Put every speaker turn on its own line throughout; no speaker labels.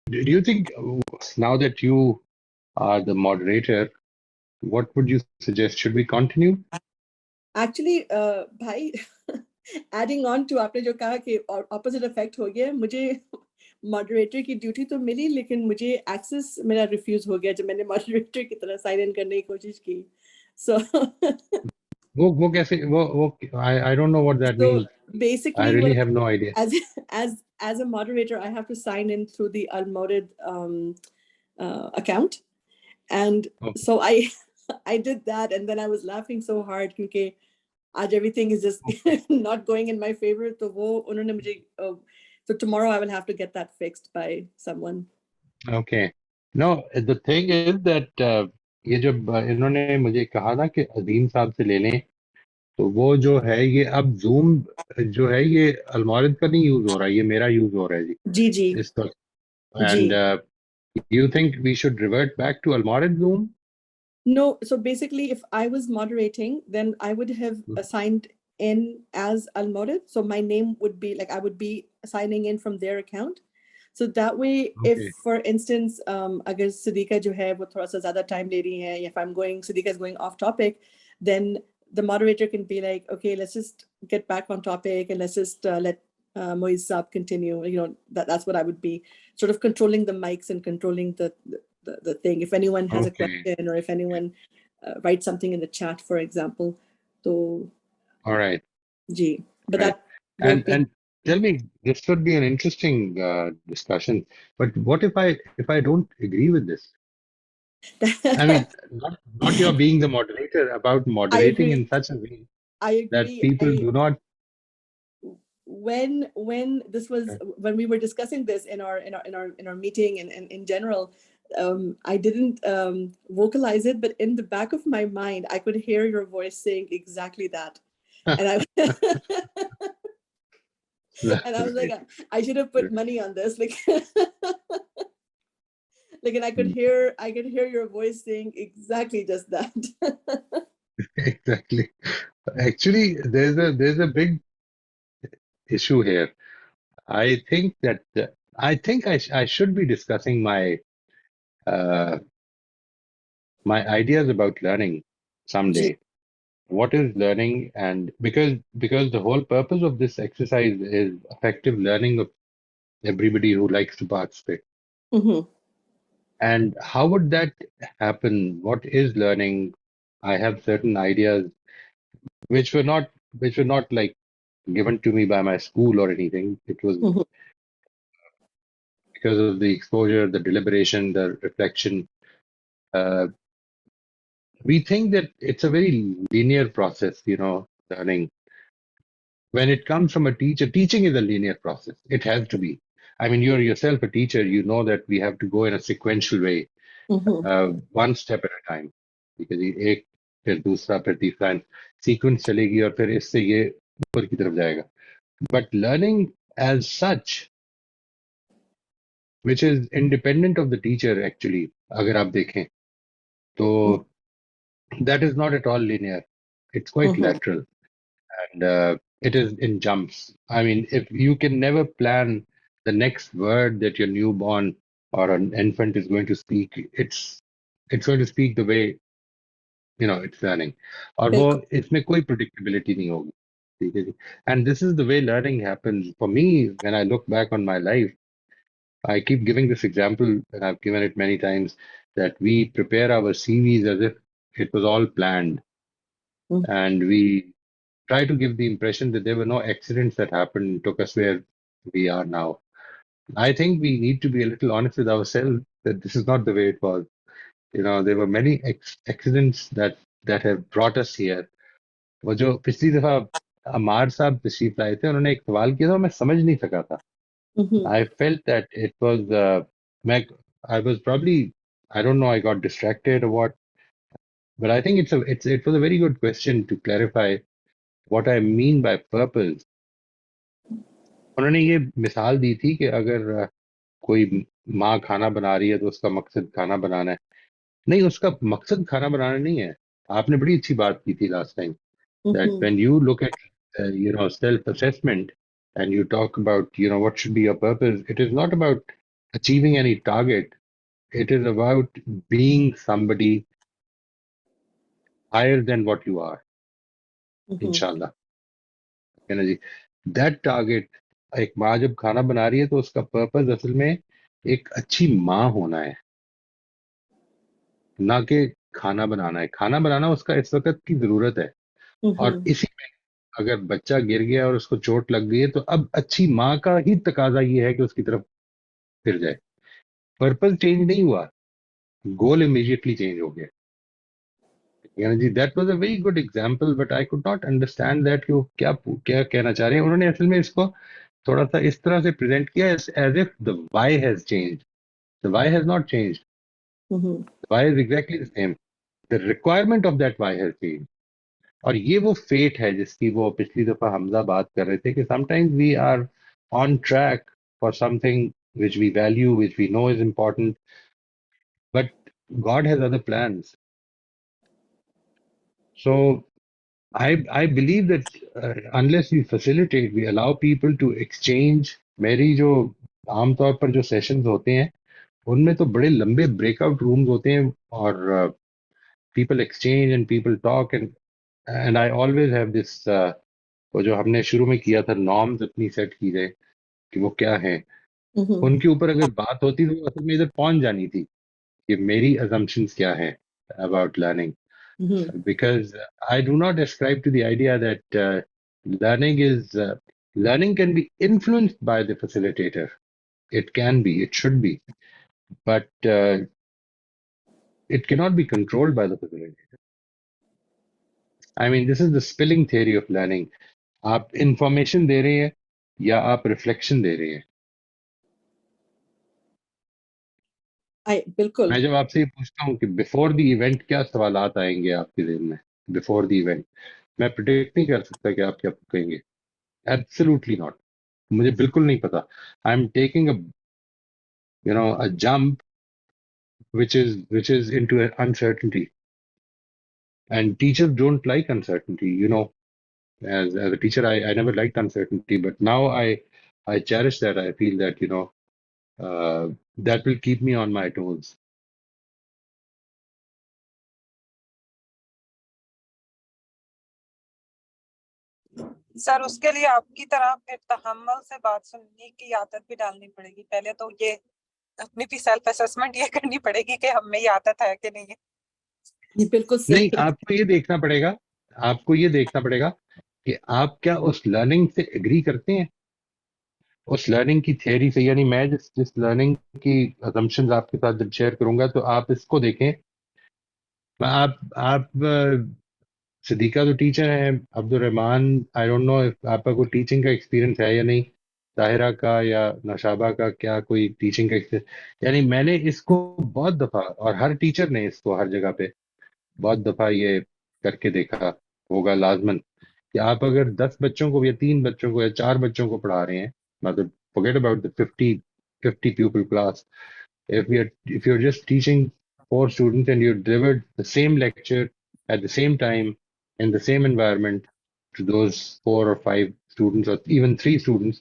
Do you think now that you are the moderator, what would you suggest? Should we continue?
Actually, भाई adding on to आपने जो कहा कि opposite effect हो गया, मुझे moderator की duty तो मिली, लेकिन मुझे access मेरा refuse हो गया जब मैंने moderator की तरह sign in करने की कोशिश की. So
वो कैसे वो I don't know what that means.
basically,
I really have no idea.
as a moderator, I have to sign in through the Al-Mawrid account, and so I did that, and then I was laughing so hard because everything is just not going in my favor. So उन्होंने मुझे so tomorrow I will have to get that fixed by someone.
Okay. No, the thing is that ये जब इन्होंने मुझे कहा ना कि अजीम साहब से ले लें, तो वो जो है ये अब जूम जो है ये अलमारिद का नहीं यूज हो रहा है, ये मेरा यूज हो रहा है जी
जी
इस वक्त. And you think we should revert back to Al-Mawrid Zoom?
No, so basically, if I was moderating, then I would have signed in as Al-Mawrid. So my name would be like I would be signing in from their account. So that way, if for instance, agar Siddiqa jo hai wo thoda sa zyada time le rahi hai, if I'm going, Siddiqa is going off topic, then the moderator can be like, okay, let's just get back on topic and let's just let Moiz Saab continue. You know, that's what I would be sort of controlling the mics and controlling the thing. If anyone has a question or if anyone writes something in the chat, for example. So,
all right.
Gee, but
right.
that
and tell me, this would be an interesting discussion. But what if I don't agree with this? I mean, not your being the moderator, about moderating in such a way that people do not.
When this was when we were discussing this in our meeting and in general, I didn't vocalize it, but in the back of my mind, I could hear your voice saying exactly that, and I was like, I should have put money on this, like, and I could hear your voice saying exactly just that.
Exactly. Actually, there's a big issue here. I think that I should be discussing my my ideas about learning someday. What is learning? And because the whole purpose of this exercise is effective learning of everybody who likes to participate.
Mm-hmm.
And how would that happen? What is learning? I have certain ideas which were not like given to me by my school or anything. It was because of the exposure, the deliberation, the reflection. We think that it's a very linear process, learning. When it comes from a teacher, teaching is a linear process. It has to be. I mean, you're yourself a teacher, you know that we have to go in a sequential way, one step at a time. Because एक फिर दूसरा फिर तीसरा sequence चलेगी और फिर इससे ये ऊपर की तरफ जाएगा. But learning as such, which is independent of the teacher actually, अगर आप देखें, तो that is not at all linear. It's quite lateral. And it is in jumps. I mean, if you can never plan the next word that your newborn or an infant is going to speak, it's going to speak the way it's learning. और वो इसमें कोई predictability नहीं होगी. ठीक है जी. And this is the way learning happens. For me, when I look back on my life, I keep giving this example, and I've given it many times, that we prepare our CVs as if it was all planned. And we try to give the impression that there were no accidents that happened and took us where we are now. I think we need to be a little honest with ourselves that this is not the way it was. There were many accidents that have brought us here. वो जो पिछली दफा अमार साहब तशरीफ लाए थे, उन्होंने एक सवाल किया था, मैं समझ नहीं सका था. I felt that it was I was probably, I don't know, I got distracted or what, but I think it was a very good question to clarify what I mean by purpose. उन्होंने ये मिसाल दी थी कि अगर कोई माँ खाना बना रही है तो उसका मकसद खाना बनाना है. नहीं, उसका मकसद खाना बनाना नहीं है. आपने बड़ी अच्छी बात की थी last time, that when you look at self assessment and you talk about what should be your purpose, it is not about achieving any target. It is about being somebody higher than what you are,
Mm-hmm.
inshallah. है ना जी. That target, एक माँ जब खाना बना रही है तो उसका पर्पस असल में एक अच्छी माँ होना है, ना कि खाना बनाना है. खाना बनाना उसका इस वक्त की जरूरत है. और
Mm-hmm.
इसी में अगर बच्चा गिर गया और उसको चोट लग गई है तो अब अच्छी माँ का ही तकाजा ये है कि उसकी तरफ फिर जाए. पर्पस चेंज नहीं हुआ, गोल इमीडिएटली चेंज हो गया. यानी जी that was a very good example, but I could not understand that कि वो क्या क्या कहना चाह रहे हैं. उन्होंने असल में इसको थोड़ा सा इस तरह से प्रेजेंट किया as if the why has change. The why has not change.
Mm-hmm.
The why is exactly the same. The requirement of that why has change. और ये वो फेट है जिसकी वो पिछली दफा हमजा बात कर रहे थे कि sometimes we are on track for something which we value, which we know is important, but God has other plans. So I believe that unless we facilitate, we allow people to exchange. मेरी जो आमतौर पर जो sessions होते हैं उनमें तो बड़े लंबे ब्रेकआउट रूम्स होते हैं और people exchange and people talk and I always have this वो जो हमने शुरू में किया था नॉर्म्स अपनी सेट की जाए कि वो क्या है.
Mm-hmm.
उनके ऊपर अगर बात होती तो वो असल में इधर पहुंच जानी थी कि मेरी assumptions क्या है about learning.
Mm-hmm.
Because I do not ascribe to the idea that learning is learning can be influenced by the facilitator. It can be, it should be, but it cannot be controlled by the facilitator. I mean, this is the spilling theory of learning. आप information दे रहे हैं या आप reflection दे रहे हैं.
बिल्कुल.
मैं जब आपसे ये पूछता हूँ कि बिफोर द इवेंट क्या सवालात आएंगे आपके दिल में, बिफोर द इवेंट, मैं प्रिडिक्ट नहीं कर सकता कि आप क्या कहेंगे. Absolutely not. मुझे बिल्कुल नहीं पता. I am taking a jump which is into uncertainty, and teachers don't like uncertainty. As a teacher, I never liked uncertainty, but now I cherish that. I feel that that will keep me on my toes.
Sir उसके लिए आपकी तरह फिर तहम्मुल से बात सुनने की आदत भी डालनी पड़ेगी. पहले तो ये अपनी भी सेल्फ असेसमेंट ये करनी पड़ेगी कि हम में ये आदत है कि नहीं है.
ये बिल्कुल
नहीं,
सही.
आपको ये देखना पड़ेगा कि आप क्या उस लर्निंग से एग्री करते हैं, उस लर्निंग की थियरी से. यानी मैं जिस जिस लर्निंग की assumptions आपके साथ जब शेयर करूंगा तो आप इसको देखें. आप सिद्दीका तो टीचर हैं, Abdul Rahman, I don't know if आपका कोई टीचिंग का एक्सपीरियंस है या नहीं, ताहिरा का या नशाबा का क्या कोई टीचिंग का एक्सपीरियंस. यानी मैंने इसको बहुत दफा, और हर टीचर ने इसको हर जगह पे बहुत दफा ये करके देखा होगा लाजमन, कि आप अगर 10 बच्चों को या 3 बच्चों को या 4 बच्चों को पढ़ा रहे हैं, मतलब forget about the 50 pupil class. If you're just teaching 4 students and you delivered the same lecture at the same time in the same environment to those 4 or 5 students or even 3 students,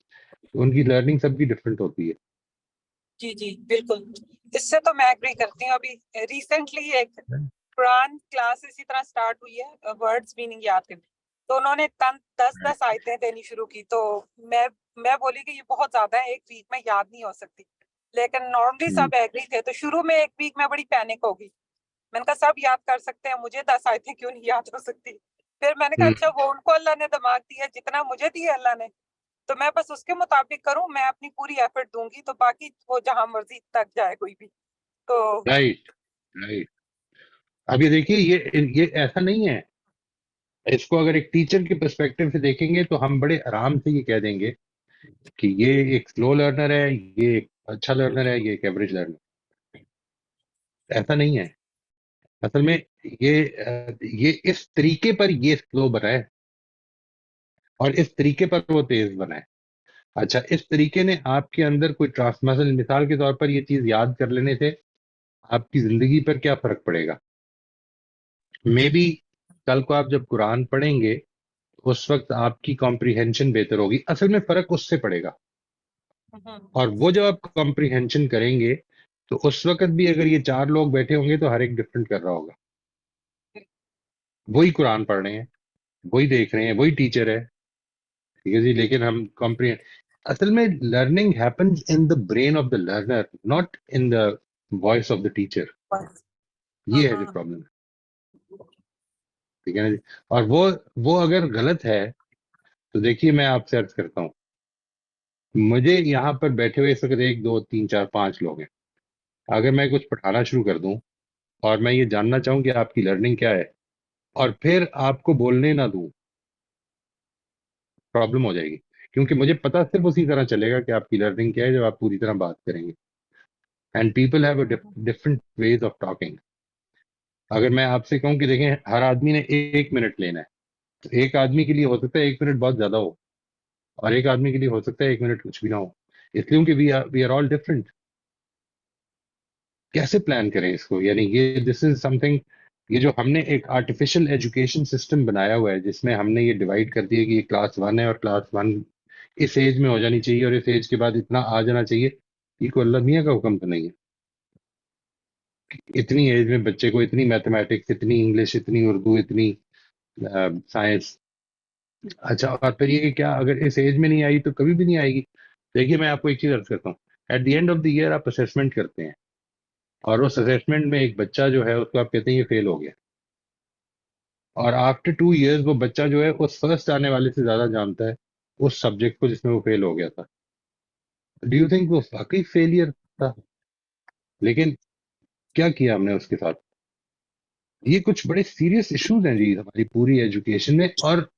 तो उनकी learning सबकी different होती है.
जी जी बिल्कुल. इससे तो मैं एग्री करती हूँ. अभी रिसेंटली एक कुरान क्लास इसी तरह स्टार्ट हुई है, वर्ड्स मीनिंग याद करनी. तो उन्होंने 10 आयतें देनी शुरू की. तो मैं बोली कि ये बहुत ज्यादा है, एक वीक में याद नहीं हो सकती. लेकिन नॉर्मली सब एग्री थे. तो शुरू में एक वीक में बड़ी पैनिक होगी. मैंने कहा सब याद कर सकते हैं, मुझे 10 आयतें क्यों नहीं याद हो सकती. फिर मैंने कहा अच्छा वो उनको अल्लाह ने दिमाग दिया जितना मुझे दिया अल्लाह ने, तो मैं बस उसके मुताबिक करूं. मैं अपनी पूरी एफर्ट दूंगी तो बाकी वो जहां मर्जी तक जाए कोई भी. तो
राइट, राइट. अब ये देखिए, ये ऐसा नहीं है. इसको अगर एक टीचर के पर्सपेक्टिव से देखेंगे तो हम बड़े आराम से ये कह देंगे कि ये एक स्लो लर्नर है, ये एक अच्छा लर्नर है, ये एक एवरेज लर्नर. ऐसा नहीं है. असल में ये इस तरीके पर ये स्लो बना है और इस तरीके पर वो तेज बना है. अच्छा, इस तरीके ने आपके अंदर कोई ट्रांसमसल, मिसाल के तौर पर ये चीज याद कर लेने से आपकी जिंदगी पर क्या फर्क पड़ेगा. मे बी कल को आप जब कुरान पढ़ेंगे उस वक्त आपकी कॉम्प्रिहेंशन बेहतर होगी. असल में फर्क उससे पड़ेगा. और वो जब आप कॉम्प्रिहेंशन करेंगे तो उस वक्त भी अगर ये 4 लोग बैठे होंगे तो हर एक डिफरेंट कर रहा होगा, वही कुरान पढ़ रहे हैं, वही देख रहे हैं, वही टीचर है, ठीक है जी, लेकिन हम कॉम्प्रिहेंड, असल में learning happens in the brain of the learner, not in the voice of the teacher. ये है जो
हाँ,
प्रॉब्लम है, ठीक है ना जी। और वो अगर गलत है तो देखिए मैं आपसे अर्ज करता हूँ, मुझे यहाँ पर बैठे हुए इस वक्त 1 2 3 4 5 लोग हैं, अगर मैं कुछ पढ़ाना शुरू कर दूं और मैं ये जानना चाहूं कि आपकी लर्निंग क्या है और फिर आपको बोलने ना दूं, प्रॉब्लम हो जाएगी, क्योंकि मुझे पता सिर्फ उसी तरह चलेगा कि आपकी लर्निंग क्या है जब आप पूरी तरह बात करेंगे। And people have a different ways of talking. अगर मैं आपसे कहूं कि देखें हर आदमी ने 1 मिनट लेना है, तो एक आदमी के लिए हो सकता है 1 मिनट बहुत ज्यादा हो, और एक आदमी के लिए हो सकता है 1 मिनट कुछ भी ना हो, इसलिए कि वी आर ऑल डिफरेंट। कैसे प्लान करें इसको, यानी ये दिस इज समथिंग, ये जो हमने एक आर्टिफिशियल एजुकेशन सिस्टम बनाया हुआ है जिसमें हमने ये डिवाइड कर दिया कि ये क्लास 1 है और क्लास 1 इस एज में हो जानी चाहिए और इस एज के बाद इतना आ जाना चाहिए, ये कोई अल्लाह मियाँ का हुक्म तो नहीं है। इतनी एज में बच्चे को इतनी मैथमेटिक्स, इतनी इंग्लिश, इतनी उर्दू, इतनी साइंस, अच्छा, और फिर ये कि क्या अगर इस एज में नहीं आई तो कभी भी नहीं आएगी। देखिए मैं आपको एक चीज अर्ज करता हूँ, at the end of the year आप असेसमेंट करते हैं और उस असेसमेंट में एक बच्चा जो है उसको आप कहते हैं ये फेल हो गया, और आफ्टर 2 इयर्स वो बच्चा जो है उस फर्स्ट आने वाले से ज्यादा जानता है उस सब्जेक्ट को जिसमें वो फेल हो गया था। डू यू थिंक वो वाकई फेलियर था? लेकिन क्या किया हमने उसके साथ? ये कुछ बड़े सीरियस इश्यूज हैं जी हमारी पूरी एजुकेशन में। और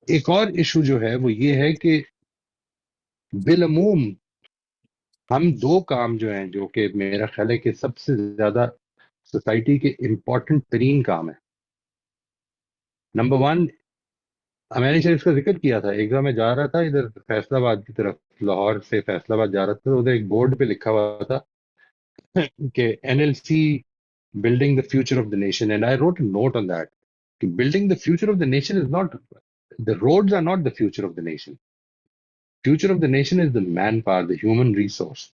एक और इशू जो है वो ये है कि बिलमूम हम 2 काम जो हैं जो कि मेरा ख्याल है कि सबसे ज्यादा सोसाइटी के इम्पोर्टेंट तरीन काम है। नंबर 1, मैंने शायद इसका जिक्र किया था, एक बार मैं जा रहा था इधर फैसलाबाद की तरफ, लाहौर से फैसलाबाद जा रहा था, तो उधर एक बोर्ड पे लिखा हुआ था कि NLC building the future of the nation, and I wrote a note on that कि building the future of the nation is not, the roads are not the future of the nation, future of the nation is the manpower, the human resource.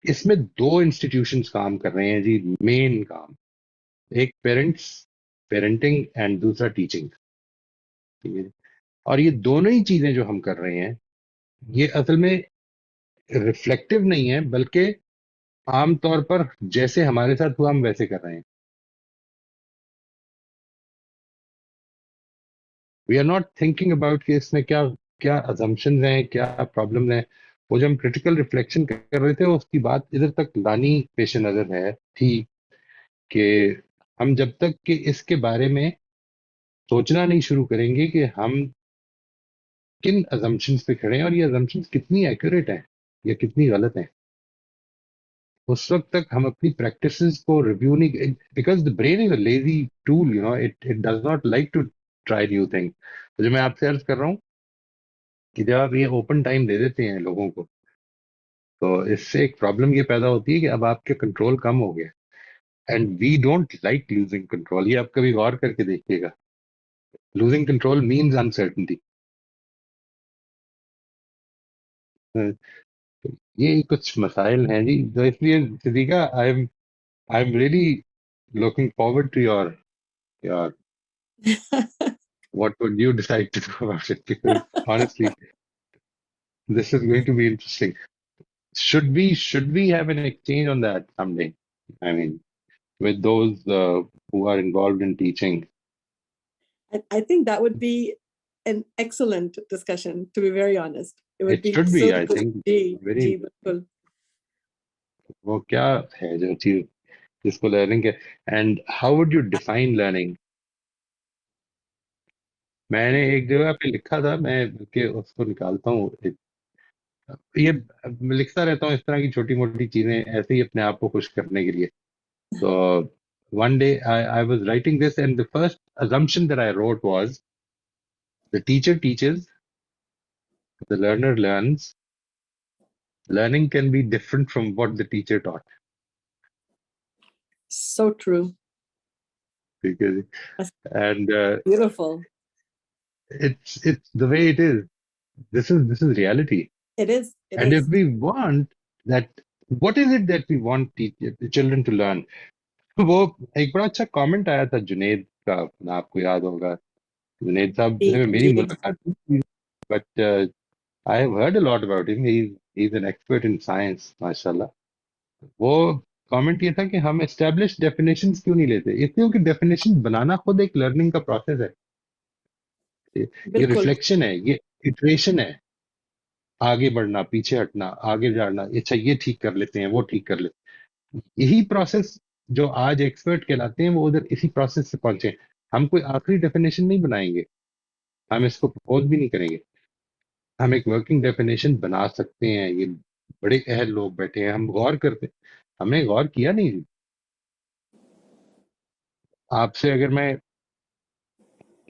इसमें 2 institutions काम कर रहे हैं जी, main काम, एक parenting and दूसरा teaching, ठीक है। और ये दोनों ही चीजें जो हम कर रहे हैं ये असल में रिफ्लेक्टिव नहीं है, बल्कि आमतौर पर जैसे हमारे साथ हुआ हम वैसे कर रहे हैं। We are not thinking about कि इसमें क्या क्या अजम्पशंस हैं, क्या प्रॉब्लम हैं। वो जो हम क्रिटिकल रिफ्लेक्शन कर रहे थे उसकी बात इधर तक लानी पेश नजर है थी कि हम जब तक कि इसके बारे में सोचना नहीं शुरू करेंगे कि हम किन अजम्पशंस पे खड़े हैं और ये अजम्पशंस कितनी एक्यूरेट हैं या कितनी गलत हैं, उस वक्त तक हम अपनी प्रैक्टिसेस को रिव्यू नहीं, because the brain is a lazy tool, it does not like to try new thing. तो जो मैं आपसे अर्ज कर रहा हूँ कि जब आप ये ओपन टाइम दे देते हैं लोगों को, तो इससे एक प्रॉब्लम ये पैदा होती है कि अब आपके कंट्रोल कम हो गया, and we don't like losing control. ये आप कभी गौर करके देखिएगा, लूजिंग कंट्रोल मीन्स अनसर्टनिटी। ये कुछ मसाइल हैं जी, तो इसलिए Siddiqa, I am really looking forward to your what would you decide to do about it, because honestly this is going to be interesting. Should we have an exchange on that someday? I mean, with those who are involved in teaching.
I think that would be an excellent discussion, to be very honest. It would
It
be
should
so
be, I
good.
think,
जी,
very
जी,
interesting.
बिल्कुल.
वो क्या है जो चीज जिसको learning है, and how would you define learning? मैंने एक जगह पे लिखा था, मैं के उसको निकालता हूँ, ये मैं लिखता रहता हूँ इस तरह की छोटी मोटी चीजें ऐसे ही अपने आप को खुश करने के लिए। तो one day I was writing this, and the first assumption that I wrote was the teacher teaches, the learner learns, learning can be different from what the teacher taught.
So true.
Because,
That's
and
beautiful.
it's the way it is. This is reality.
It is.
And if we want that, what is it that we want children to learn? वो एक बड़ा अच्छा comment आया था जुनेद का, आपको याद होगा, जुनेद साहब से मेरी
जी
मुलाकात हुई, but I have heard a lot about him. He's an expert in science, माशाल्लाह. वो कमेंट ये था कि हम एस्टेब्लिश डेफिनेशंस क्यों नहीं लेते, इसलिए कि डेफिनेशन बनाना खुद एक लर्निंग का प्रोसेस है. ये
बिल्कुल
रिफ्लेक्शन है, ये इटरेशन है, आगे बढ़ना, पीछे हटना, आगे जाना, अच्छा ये ठीक कर लेते हैं, वो ठीक कर लेते हैं. यही प्रोसेस जो आज एक्सपर्ट कहलाते हैं वो उधर इसी प्रोसेस से पहुंचे. हम कोई आखिरी डेफिनेशन नहीं बनाएंगे, हम इसको प्रपोज भी नहीं करेंगे. हम एक वर्किंग डेफिनेशन बना सकते हैं. ये बड़े अहल लोग बैठे हैं, हम गौर करते हैं. हमने गौर किया नहीं. आपसे अगर मैं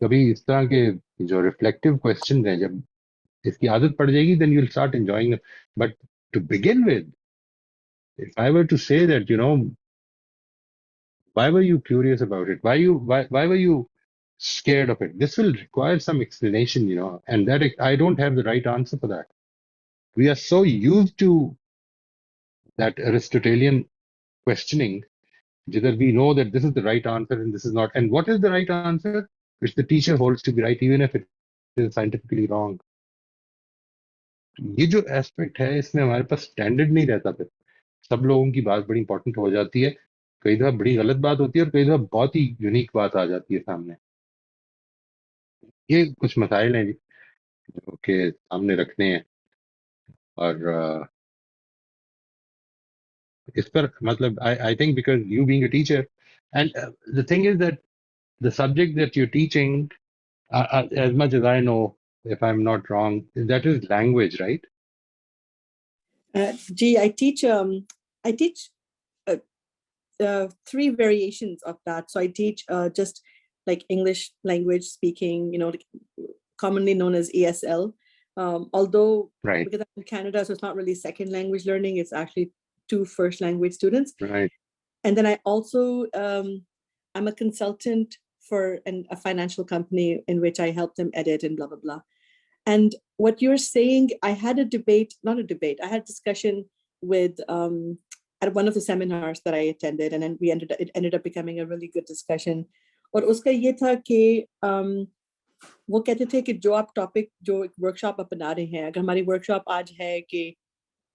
कभी इस तरह के जो रिफ्लेक्टिव क्वेश्चन हैं, जब इसकी आदत पड़ जाएगी, then you'll start enjoying them. But to begin with, if I were to say that, why were you curious about it? Why were you scared of it? This will require some explanation, and that I don't have the right answer for that. We are so used to that Aristotelian questioning, that we know that this is the right answer and this is not. And what is the right answer? Which the teacher holds to be right, even if it is scientifically wrong. ये जो aspect है, इसमें हमारे पास standard नहीं रहता. फिर सब लोगों की बात बड़ी इंपॉर्टेंट हो जाती है, कई दफा बड़ी गलत बात होती है, और कई दफा बहुत ही यूनिक बात आ जाती है सामने. ये कुछ मसाइल हैं जी, जो कि सामने रखने हैं. और इस पर मतलब I think because you being a teacher, and the thing is that the subject that you teaching, as much as I know, if I'm not wrong, that is language, right?
Gee, I teach three variations of that. So I teach just like English language speaking, commonly known as ESL. Although
Right.
because I'm in Canada, so it's not really second language learning, it's actually 2 first language students.
Right.
And then I also I'm a consultant for a financial company in which I help them edit and blah blah blah. And what you're saying, I had a debate, not a debate, I had discussion with at one of the seminars that I attended, and then it ended up becoming a really good discussion. और उसका ये था कि वो कहते थे कि जो आप टॉपिक, जो वर्कशॉप आप बना रहे हैं, अगर हमारी वर्कशॉप आज है कि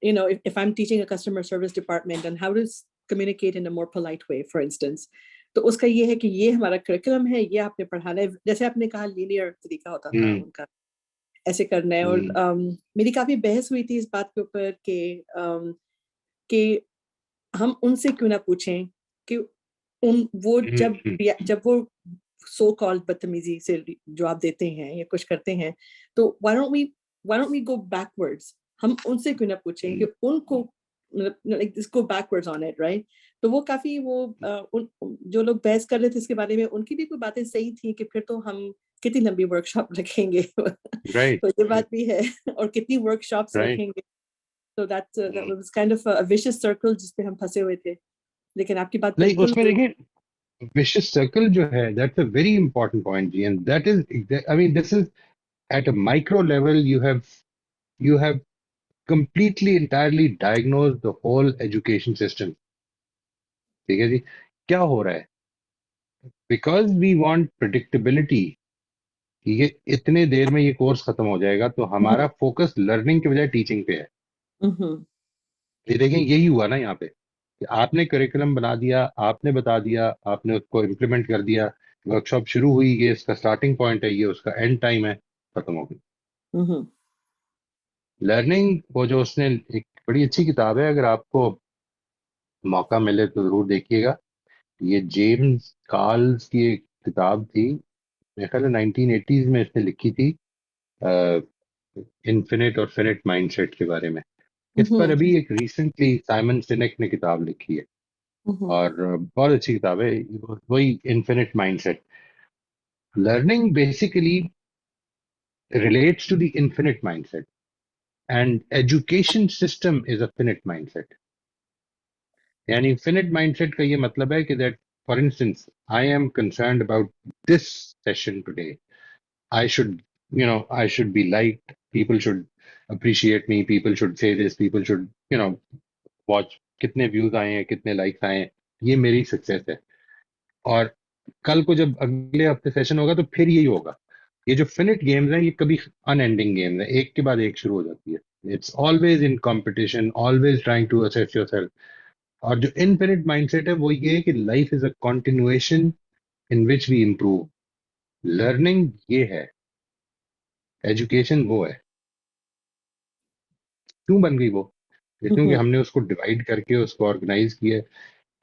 if I'm teaching a customer service department and how to communicate in a more polite way, for instance, तो उसका ये है कि ये हमारा करिकुलम है, ये आपने पढ़ाना है. जैसे आपने कहा लीनियर तरीका होता था उनका, ऐसे करना है. और मेरी काफी बहस हुई थी इस बात के ऊपर कि हम उनसे क्यों ना पूछें कि वो जब वो सो कॉल्ड बदतमीजी से जवाब देते हैं या कुछ करते हैं, तो why don't we go backwards? हम उनसे क्यों ना पूछें कि उनको like just go backwards on it, right? तो वो काफी जो लोग बहस कर रहे थे इसके बारे में, उनकी भी कोई बातें सही थी कि फिर तो हम कितनी लंबी वर्कशॉप रखेंगे.
Right.
तो ये बात भी है, और कितनी वर्कशॉप्स रखेंगे. So that was kind of a vicious circle जिस पे हम फंसे हुए थे. लेकिन आपकी बात
नहीं,
बिल्कुल,
उसमें देखिए vicious circle जो है, that's a very important point, ji, and that is, I mean, this is at a micro level, you have completely entirely diagnosed the whole education system. ठीक है जी. क्या हो रहा है? Because we want predictability, ये इतने देर में ये कोर्स खत्म हो जाएगा, तो हमारा फोकस लर्निंग के बजाय टीचिंग पे है. ये देखें, यही हुआ ना यहाँ पे, कि आपने करिकुलम बना दिया, आपने बता दिया, आपने उसको इम्प्लीमेंट कर दिया, वर्कशॉप शुरू हुई, ये इसका स्टार्टिंग पॉइंट है, ये उसका एंड टाइम है, खत्म हो गई. लर्निंग, वो जो उसने एक बड़ी अच्छी किताब है, अगर आपको मौका मिले तो जरूर देखिएगा. ये जेम्स कार्ल्स की एक किताब थी, मेरे ख्याल 1980s में इसने लिखी थी, इन्फिनिट और फिनिट माइंडसेट के बारे में. इस पर अभी एक रिसेंटली साइमन सिनेक ने किताब लिखी है, और बहुत अच्छी किताब है, वही infinite mindset. Learning basically relates to the infinite mindset, and education system is a finite mindset. यानी infinite mindset का ये मतलब है कि that, for instance, I am concerned about this session today. I should be liked. People should appreciate me, people should say this, people should, watch कितने views आए हैं, कितने लाइक्स आए हैं, ये मेरी सक्सेस है। और कल को जब अगले हफ्ते सेशन होगा तो फिर यही होगा। ये जो फिनिट गेम्स हैं ये कभी अनएंडिंग गेम्स हैं, एक के बाद एक शुरू हो जाती है। It's always in competition, always trying to assess yourself. और जो इनफिनिट माइंडसेट है वो ये है कि life is a continuation in which we improve. Learning ये है, एजुकेशन वो है। क्यों बन गई वो? क्योंकि हमने उसको डिवाइड करके उसको ऑर्गेनाइज किया है।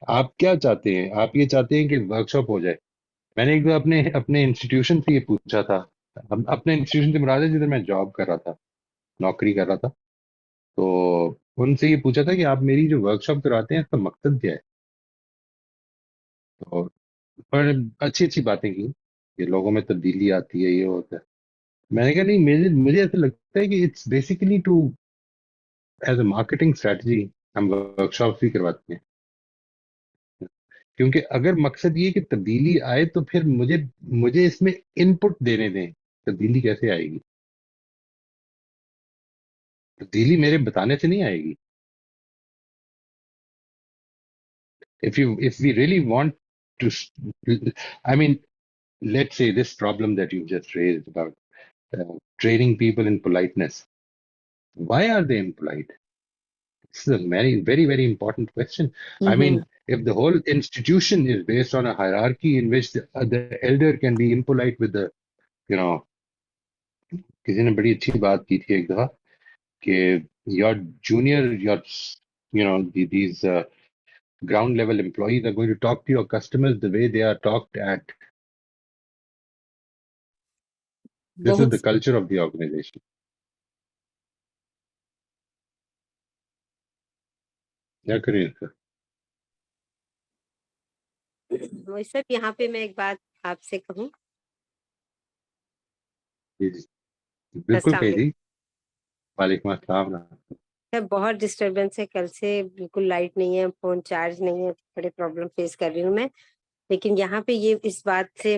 आप क्या चाहते हैं? आप ये चाहते हैं कि वर्कशॉप हो जाए। मैंने एक बार अपने अपने इंस्टीट्यूशन से ये पूछा था। हम अपने इंस्टीट्यूशन से मुराद है जिधर मैं जॉब कर रहा था, नौकरी कर रहा था। तो उनसे ये पूछा था कि आप मेरी जो वर्कशॉप कराते हैं इसका मकसद क्या है? तो पर अच्छी अच्छी बातें की कि लोगों में तब्दीली आती है, ये होता है। मैंने कहा नहीं, मुझे मुझे ऐसा लगता है कि it's basically to as a marketing strategy हम वर्कशॉप भी करवाते हैं। क्योंकि अगर मकसद ये कि तब्दीली आए तो फिर मुझे मुझे इसमें इनपुट देने दें। तब्दीली कैसे आएगी? तब्दीली मेरे बताने से नहीं आएगी। If we really want to, I mean, let's say this problem that you just raised about training people in politeness. Why are they impolite? This is a very important question. I mean, if the whole institution is based on a hierarchy in which the elder can be impolite with the, you know, किसी ने बड़ी अच्छी बात की थी एक दफा कि your junior, your, these ground level employees are going to talk to your customers the way they are talked at. This is
बहुत
the culture of the organization. क्या करें सर?
मोइज साहब, यहाँ पे मैं एक बात आपसे कहूँ।
जी जी, बिल्कुल
अस्सलाम
कही
वालेकुम।
थी। वालेकुम अस्सलाम।
सर, बहुत डिस्टरबेंस है, कल से बिल्कुल लाइट नहीं है, फोन चार्ज नहीं है, बड़े प्रॉब्लम फेस कर रही हूँ मैं। लेकिन यहाँ पे ये इस बात से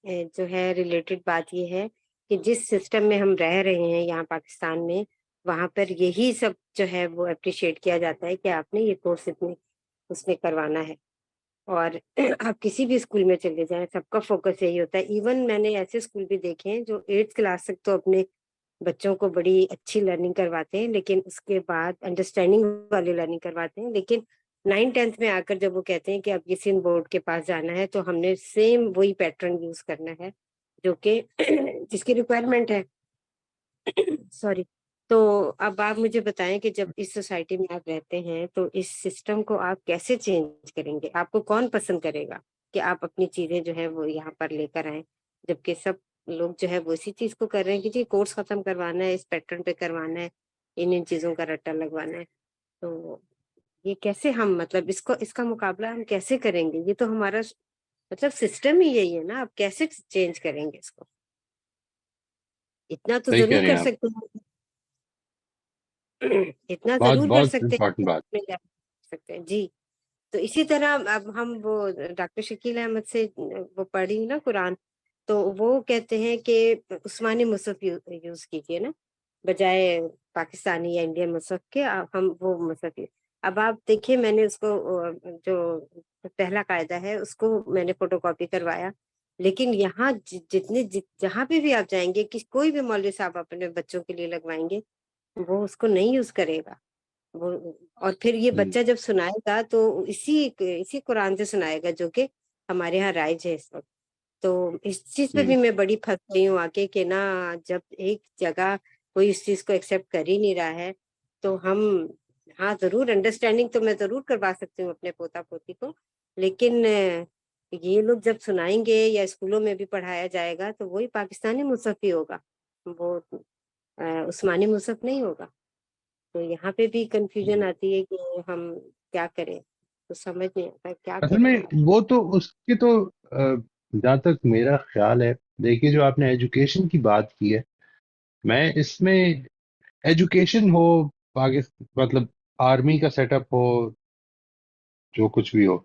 जो है रिलेटेड बात ये है कि जिस सिस्टम में हम रह रहे हैं यहाँ पाकिस्तान में, वहां पर यही सब जो है वो अप्रिशिएट किया जाता है कि आपने ये कोर्स इतने उसमें करवाना है। और आप किसी भी स्कूल में चले जाएं, सबका फोकस यही होता है। इवन मैंने ऐसे स्कूल भी देखे हैं जो 8th क्लास तक तो अपने बच्चों को बड़ी अच्छी लर्निंग करवाते हैं, लेकिन उसके बाद अंडरस्टैंडिंग वाली लर्निंग करवाते हैं। लेकिन 9th-10th में आकर जब वो कहते हैं कि अब किसी बोर्ड के पास जाना है तो हमने सेम वही पैटर्न यूज करना है जो कि जिसकी रिक्वायरमेंट है। सॉरी। तो अब आप मुझे बताएं कि जब इस सोसाइटी में आप रहते हैं तो इस सिस्टम को आप कैसे चेंज करेंगे? आपको कौन पसंद करेगा कि आप अपनी चीजें जो है वो यहाँ पर लेकर आए, जबकि सब लोग जो है वो इसी चीज को कर रहे हैं कि जी कोर्स खत्म करवाना है, इस पैटर्न पे करवाना है, इन इन चीजों का रट्टा लगवाना है। तो ये कैसे हम, मतलब इसको, इसका मुकाबला हम कैसे करेंगे? ये तो हमारा मतलब सिस्टम ही यही है ना, आप कैसे चेंज करेंगे इसको? इतना तो
सही कह
जरूर
रहे हैं
कर
आप।
सकते हैं। इतना
बहुत
जरूर कर
बहुत
सकते हैं
इम्पोर्टेंट
कि
बात।
अपने लेवल कर सकते हैं जी। तो इसी तरह अब हम वो डॉक्टर शकील अहमद से वो पढ़ी ना कुरान, तो वो कहते हैं कि उस्मानी मुसहफ यूज कीजिए ना, बजाय पाकिस्तानी या इंडियन मुसहफ के, हम वो मुसहफ अब आप देखिए, मैंने उसको जो पहला कायदा है उसको मैंने फोटोकॉपी करवाया। लेकिन यहाँ जितने जहाँ पे भी आप जाएंगे कि कोई भी मौलवी साहब अपने बच्चों के लिए लगवाएंगे, वो उसको नहीं यूज करेगा वो। और फिर ये
हम्म,
बच्चा जब सुनाएगा तो इसी इसी कुरान से सुनाएगा जो कि हमारे यहाँ राइज है इस वक्त। तो इस चीज पे
हम्म,
भी मैं बड़ी फंस गई हूँ आके कि ना, जब एक जगह कोई इस चीज को एक्सेप्ट कर ही नहीं रहा है तो हम, हाँ जरूर अंडरस्टैंडिंग तो मैं जरूर करवा सकती हूँ अपने पोता पोती को, लेकिन ये लोग जब सुनाएंगे या स्कूलों में भी पढ़ाया जाएगा तो वही पाकिस्तानी मुसहफ ही होगा, वो उस्मानी मुसहफ नहीं होगा। तो यहाँ पे भी कंफ्यूजन
हम्म।
आती है कि हम क्या करें, तो समझ नहीं आता क्या
असल
करें
में
यार।
वो तो उसके तो जहाँ तक मेरा ख्याल है, देखिए जो आपने एजुकेशन की बात की है, मैं इसमें एजुकेशन हो, पाकिस्तान मतलब आर्मी का सेटअप हो, जो कुछ भी हो,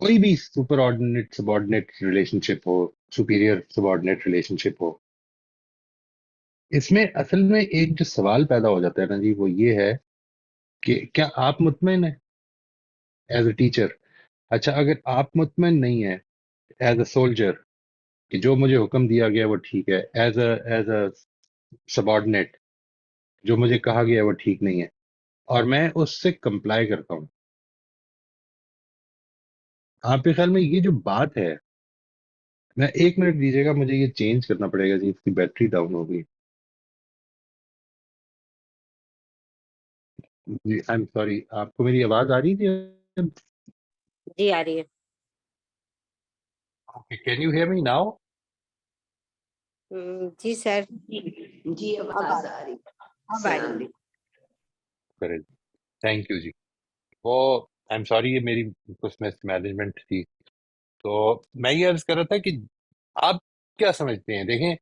कोई भी सुपर ऑर्डिनेट सबॉर्डिनेट रिलेशनशिप हो, सुपीरियर सबॉर्डिनेट रिलेशनशिप हो, इसमें असल में एक जो सवाल पैदा हो जाता है ना जी, वो ये है कि क्या आप मुतमईन है एज अ टीचर? अच्छा, अगर आप मुतमईन नहीं है एज अ सोल्जर कि जो मुझे हुक्म दिया गया वो ठीक है, एज अ सबॉर्डिनेट जो मुझे कहा गया वो ठीक नहीं है, और मैं उससे कंप्लाई करता हूँ, आपके ख्याल में ये जो बात है, मैं 1 मिनट दीजिएगा, मुझे ये चेंज करना पड़ेगा जी, इसकी बैटरी डाउन हो गई जी। आई एम सॉरी, आपको मेरी आवाज आ रही थी?
जी आ रही है।
Okay, can you hear me now?
जी सर।
जी आवाज आ रही
अब आ रही है।
करेक्ट, थैंक यू जी। वो आई एम सॉरी, ये मेरी कुछ मिसमैनेजमेंट थी। तो मैं ये अर्ज कर रहा था कि आप क्या समझते हैं? देखें,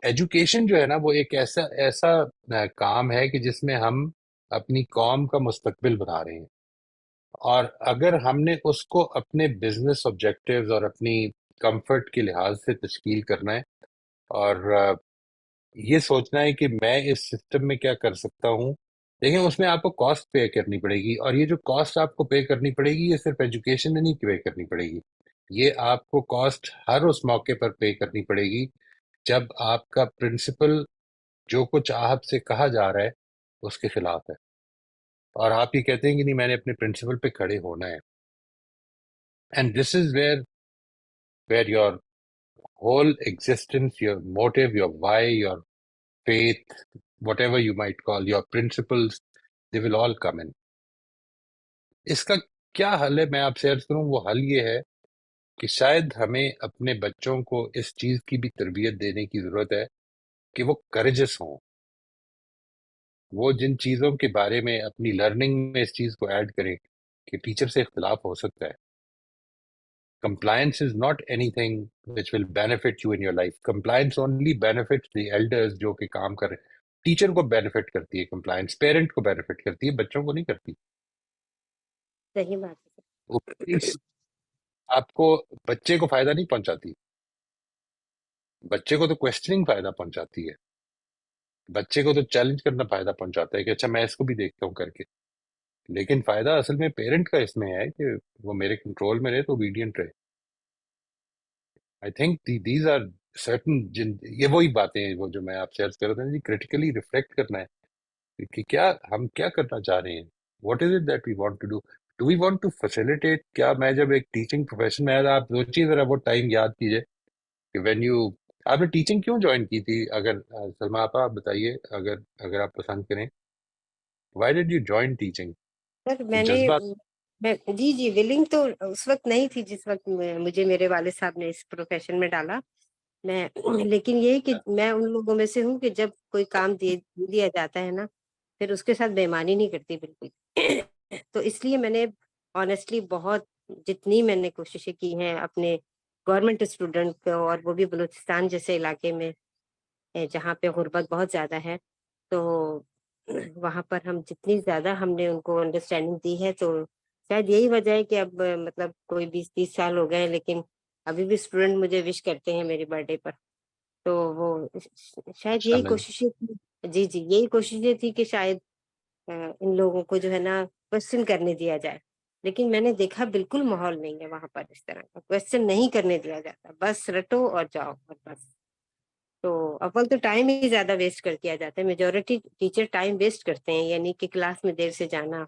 एजुकेशन जो है ना, वो एक ऐसा ऐसा काम है कि जिसमें हम अपनी कौम का मुस्तकबिल बना रहे हैं, और अगर हमने उसको अपने बिजनेस ऑब्जेक्टिव्स और अपनी कंफर्ट के लिहाज से तश्कील करना है, और ये सोचना है कि मैं इस सिस्टम में क्या कर सकता हूँ, लेकिन उसमें आपको कॉस्ट पे करनी पड़ेगी, और ये जो कॉस्ट आपको पे करनी पड़ेगी, ये सिर्फ एजुकेशन में नहीं पे करनी पड़ेगी, ये आपको कॉस्ट हर उस मौके पर पे करनी पड़ेगी जब आपका प्रिंसिपल जो कुछ आपसे कहा जा रहा है उसके खिलाफ है, और आप ये कहते हैं कि नहीं, मैंने अपने प्रिंसिपल पे खड़े होना है। And this is where your whole existence, your motive, your why, your faith, whatever you might call your principles, they will all come in. इसका क्या हल है, मैं आपसे अर्ज करूं, वो हल ये है कि शायद हमें अपने बच्चों को इस चीज की भी तरबियत देने की जरूरत है कि वो करेजस हों, वो जिन चीजों के बारे में अपनी लर्निंग में इस चीज को ऐड करें कि टीचर से इख्तिलाफ हो सकता है। Compliance is not anything which will benefit you in your life. Compliance only benefits the elders जो कि काम कर रहे हैं। टीचर को बेनिफिट करती है कंप्लायंस, पेरेंट को बेनिफिट करती है, बच्चों को नहीं करती।
सही बात है।
Obedience आपको बच्चे को फायदा नहीं पहुंचाती, बच्चे को तो क्वेश्चनिंग फायदा पहुंचाती है, बच्चे को तो चैलेंज करना फायदा पहुंचाता है कि अच्छा मैं इसको भी देखता हूँ करके। लेकिन फायदा असल में पेरेंट का इसमें है कि वो मेरे कंट्रोल में रहे तो ओबीडियंट रहे। I think these are certain, जिन ये वही बातें हैं वो जो मैं आपसे अर्ज कर रहा था जी, क्रिटिकली रिफ्लेक्ट करना है कि क्या हम क्या करना चाह रहे हैं, what is it that we want to do we want to facilitate? क्या मैं जब एक टीचिंग प्रोफेशन में आया, आप सोचिए जरा, वो टाइम याद कीजिए कि व्हेन यू, आपने टीचिंग क्यों ज्वाइन की थी? अगर सलमा आपा आप बताइए, अगर अगर आप पसंद करें, why did you join teaching?
Sir
कोई
मैंने
जज्बा?
मैं जी जी विलिंग तो उस वक्त नहीं थी जिस वक्त मुझे मेरे वाले साहब ने इस प्रोफेशन में डाला। मैं लेकिन ये है कि मैं उन लोगों में से हूँ कि जब कोई काम दे दिया जाता है ना, फिर उसके साथ बेईमानी नहीं करती बिल्कुल। तो इसलिए मैंने ऑनेस्टली बहुत जितनी मैंने कोशिशें की हैं अपने गवर्नमेंट स्टूडेंट को, और वो भी बलूचिस्तान जैसे इलाके में जहाँ पे गुर्बत बहुत ज्यादा है, तो वहां पर हम जितनी ज्यादा हमने उनको अंडरस्टैंडिंग दी है, तो शायद यही वजह है कि अब मतलब कोई 20-30 साल हो गए हैं, लेकिन अभी भी स्टूडेंट मुझे विश करते हैं मेरी बर्थडे पर। तो वो शायद यही
माशाल्लाह जी।
कोशिशें थी। जी जी यही कोशिशें थी कि शायद इन लोगों को जो है ना क्वेश्चन करने दिया जाए। लेकिन मैंने देखा बिल्कुल माहौल नहीं है वहां पर, इस तरह का क्वेश्चन नहीं करने दिया जाता, बस रटो और जाओ और बस। तो अव्वल तो टाइम ही ज्यादा वेस्ट कर दिया जाता है, मेजोरिटी टीचर टाइम वेस्ट करते हैं, यानी कि क्लास में देर से जाना,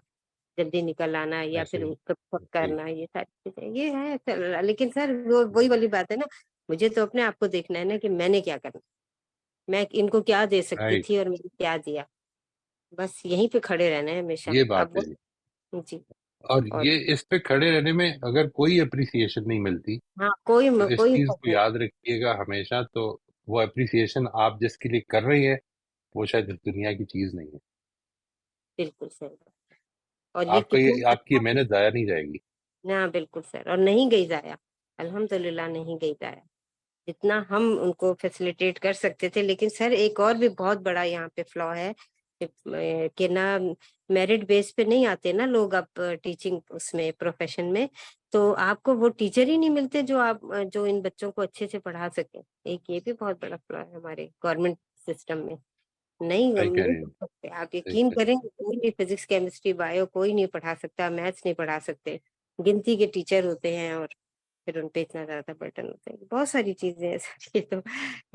जल्दी निकल आना, या
ऐसे
फिर
ही जी।
करना, ये सारी चीजें ये है चल रहा। लेकिन सर वो वही वाली बात है ना, मुझे तो अपने आप को देखना है ना कि मैंने क्या करना, मैं इनको क्या दे सकती
राइट,
थी और मैंने क्या दिया, बस यहीं पे खड़े रहना है हमेशा।
ये बात
अब
है
वो
जी।
जी।
और
और
ये इस पे खड़े रहने में अगर कोई अप्रिसिएशन नहीं मिलती,
हाँ
तो इस
कोई
चीज
फर्क
को
नहीं।
याद रखिएगा हमेशा, तो वो अप्रिसिएशन आप जिसके लिए कर रही है वो शायद इस दुनिया की चीज नहीं है।
बिल्कुल सर। और ये
आपका ये,
कितना
आपकी ये
अच्छा,
मेहनत जाया नहीं जाएगी।
ना बिल्कुल सर, और नहीं गई जाया, अल्हम्दुलिल्लाह नहीं गई जाया, जितना हम उनको फैसिलिटेट कर सकते थे। लेकिन सर एक और भी बहुत बड़ा यहाँ पे फ्लॉ है कि ना, मेरिट बेस पे नहीं आते ना लोग अब टीचिंग उसमें प्रोफेशन में, तो आपको वो टीचर ही नहीं मिलते जो आप जो इन बच्चों को अच्छे से पढ़ा सके। एक ये भी बहुत बड़ा फ्लॉ है हमारे गवर्नमेंट सिस्टम में। नहीं, हम
सही कह
नहीं
रहे हैं,
पढ़ सकते। आप
सही
यकीन
कह रहे
करें, कोई भी फिजिक्स केमिस्ट्री बायो कोई नहीं पढ़ा सकता, मैथ्स नहीं पढ़ा सकते। गिनती के टीचर होते हैं और फिर उन पे इतना ज्यादा बर्डन होता है, बहुत सारी चीजें हैं सर ये तो।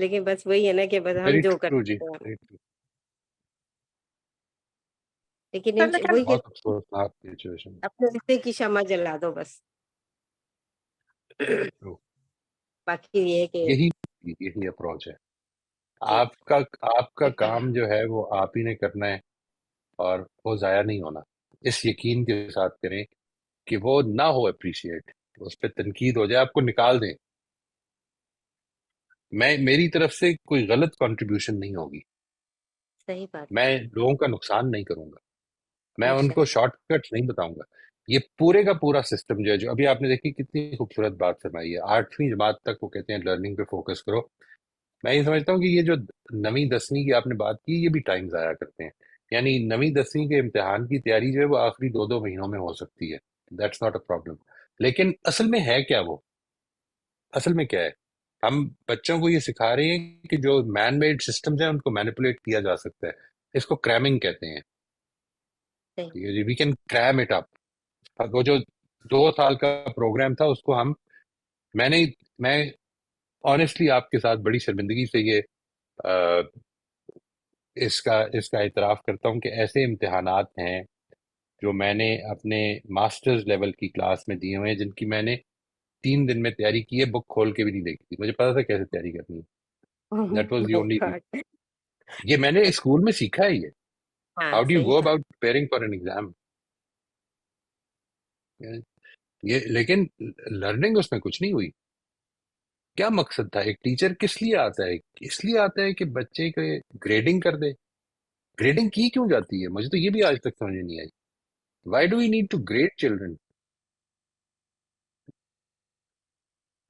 लेकिन बस वही है ना कि बस हम
वेरी
जो
ट्रू जी,
करते हैं,
वेरी ट्रू।
लेकिन
सर लेकिन
वही है,
बहुत अफसोसनाक सिचुएशन।
अपने रिश्ते की क्षमा जला दो बस।
ट्रू,
बाकी ये है कि
यही यही अप्रोच है।
जी
आपका आपका काम जो है वो आप ही ने करना है, और वो जाया नहीं होना। इस यकीन के साथ करें कि वो ना हो अप्रिशिएट, उस पर तनकीद हो जाए, आपको निकाल दें, मेरी तरफ से कोई गलत कंट्रीब्यूशन नहीं होगी,
सही बात
मैं लोगों का नुकसान नहीं करूंगा, मैं उनको
इंशाल्लाह।
शॉर्टकट्स नहीं बताऊंगा। ये पूरे का पूरा सिस्टम जो है, जो अभी आपने देखी कितनी खूबसूरत बात फरमाई है, 8वीं जमात तक वो कहते हैं लर्निंग पे फोकस करो। मैं ये समझता हूँ कि ये जो 9वीं 10वीं की आपने बात की, ये भी टाइम जाया करते हैं। यानी 9वीं 10वीं के इम्तिहान की तैयारी जो है वो आखिरी 2-2 महीनों में हो सकती है, दैट्स नॉट अ प्रॉब्लम। लेकिन असल में है क्या वो, असल में क्या है? हम बच्चों को ये सिखा रहे हैं कि जो मैन मेड सिस्टम्स हैं उनको मैनिपुलेट किया जा सकता है। इसको क्रैमिंग कहते हैं।
सही।
We can cram it up. वो जो 2 साल का प्रोग्राम था उसको हम मैंने मैं ऑनेस्टली आपके साथ बड़ी शर्मिंदगी से ये अ, इसका इसका इतराफ करता हूँ कि ऐसे इम्तिहानात हैं जो मैंने अपने मास्टर्स लेवल की क्लास में दिए हुए हैं, जिनकी मैंने 3 दिन में तैयारी की है, बुक खोल के भी नहीं देखी थी, मुझे पता था कैसे तैयारी करनी है।
Oh
that was the
my
only reason.
God.
ये मैंने स्कूल में सीखा है ये,
हाँ
हाउ डू यू
सही
गो
बात।
About preparing for an exam. ये लेकिन लर्निंग उसमें कुछ नहीं हुई। क्या मकसद था? एक टीचर किस लिए आता है? इसलिए आता है कि बच्चे के ग्रेडिंग कर दे। ग्रेडिंग की क्यों जाती है? मुझे तो ये भी आज तक समझ नहीं आई। Why do we need to grade children?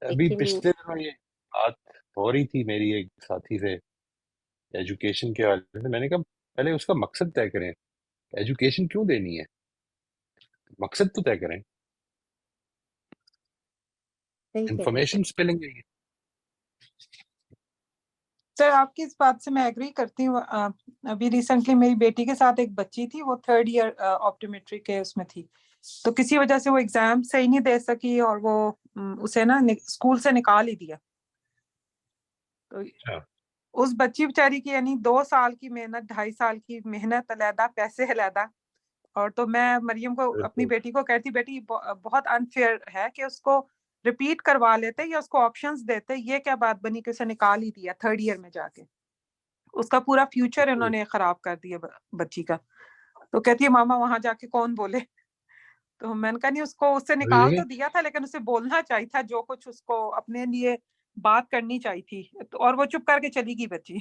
अभी
लेकिन
पिछले दिनों ये बात हो रही थी मेरी एक साथी से एजुकेशन के हवाले से। मैंने कहा पहले उसका मकसद तय करें, एजुकेशन क्यों देनी है, मकसद तो तय करें।
सही कह रहे हैं
इंफॉर्मेशन स्पिलिंग है ये।
सर आपकी इस बात से मैं एग्री करती हूँ। अभी रिसेंटली मेरी बेटी के साथ एक बच्ची थी, वो 3rd ईयर ऑप्टोमेट्री के उसमें थी, तो किसी वजह से वो एग्जाम सही नहीं दे सकी और वो उसे ना स्कूल से निकाल ही दिया। तो
अच्छा।
उस बच्ची बेचारी की यानी 2 साल की मेहनत, 2.5 साल की मेहनत अलहदा, पैसे अलहदा। और तो मैं मरियम को, अपनी
बिल्कुल।
बेटी को कहती, बेटी बहुत अनफेयर है कि उसको रिपीट करवा लेते या उसको ऑप्शंस देते, ये क्या बात बनी कि उसे निकाल ही दिया 3rd ईयर में जाके। उसका पूरा फ्यूचर
बिल्कुल।
इन्होंने खराब कर दिया बच्ची का। तो कहती है मामा वहां जाके कौन बोले। तो मैंने कहा नहीं, उसको उससे
अभी
निकाल तो
देखें,
दिया था, लेकिन उसे बोलना चाहिए था जो कुछ उसको अपने लिए बात करनी चाहिए थी। तो और वो चुप करके चली गई बच्ची,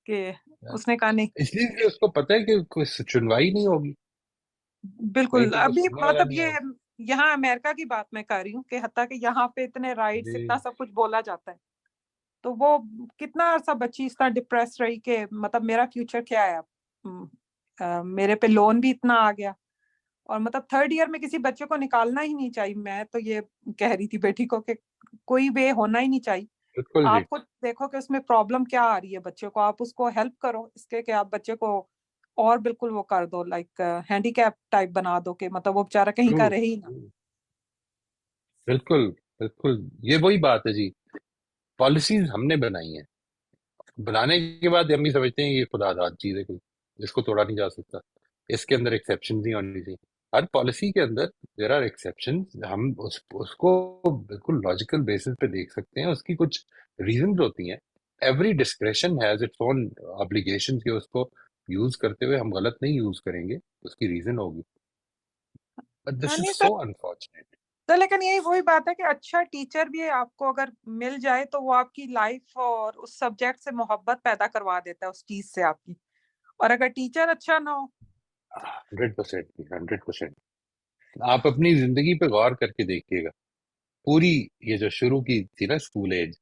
कि उसने कहा नहीं।
इसलिए कि उसको पता है कि कोई सुनवाई नहीं होगी, कहीं
बिल्कुल।
पे कोई
अभी
सुनने वाला
मतलब
नहीं
ये
होगा।
यहाँ अमेरिका की बात मैं कर रही हूँ कि हत्ता कि यहाँ पे इतने राइट्स, इतना
जी।
सब कुछ बोला जाता है, तो वो कितना अरसा बच्ची इतना डिप्रेस रही कि मतलब मेरा फ्यूचर क्या है अब। मेरे पे लोन भी इतना आ गया, और मतलब 3rd ईयर में किसी बच्चे को निकालना ही नहीं चाहिए। मैं तो ये कह रही थी बेटी को कि कोई वे होना ही नहीं चाहिए।
बिल्कुल जी।
आपको देखो कि उसमें प्रॉब्लम क्या आ रही है बच्चे को, आप उसको हेल्प करो इसके कि आप बच्चे को और बिल्कुल वो कर दो, लाइक हैंडीकैप टाइप बना दो कि मतलब वो बेचारा कहीं
ट्रू।
का रहे ही ना।
बिल्कुल। बिल्कुल, ये वही बात है जी। पॉलिसीज हमने बनाई है, बनाने के बाद हम भी समझते हैं कि ये खुदादाद चीज है, कोई इसको तोड़ा नहीं जा सकता, इसके अंदर एक्सेप्शन नहीं होनी चाहिए। हर पॉलिसी के अंदर देयर आर एक्सेप्शन। हम उसको बिल्कुल लॉजिकल बेसिस पे देख सकते हैं, उसकी कुछ रीजंस होती हैं। Every discretion has its own obligation, कि उसको यूज करते हुए हम गलत नहीं यूज करेंगे, उसकी रीजन होगी। बट दिस इज
नहीं
सो
सर,
अनफॉर्चुनेट।
तो लेकिन यही वही बात है कि अच्छा टीचर भी आपको अगर मिल जाए तो वो आपकी लाइफ और उस सब्जेक्ट से मोहब्बत पैदा करवा देता है, उस चीज से आपकी। और अगर टीचर अच्छा ना हो।
100%, 100%। आप अपनी जिंदगी पे गौर करके देखिएगा, पूरी ये जो शुरू की थी ना स्कूल एज,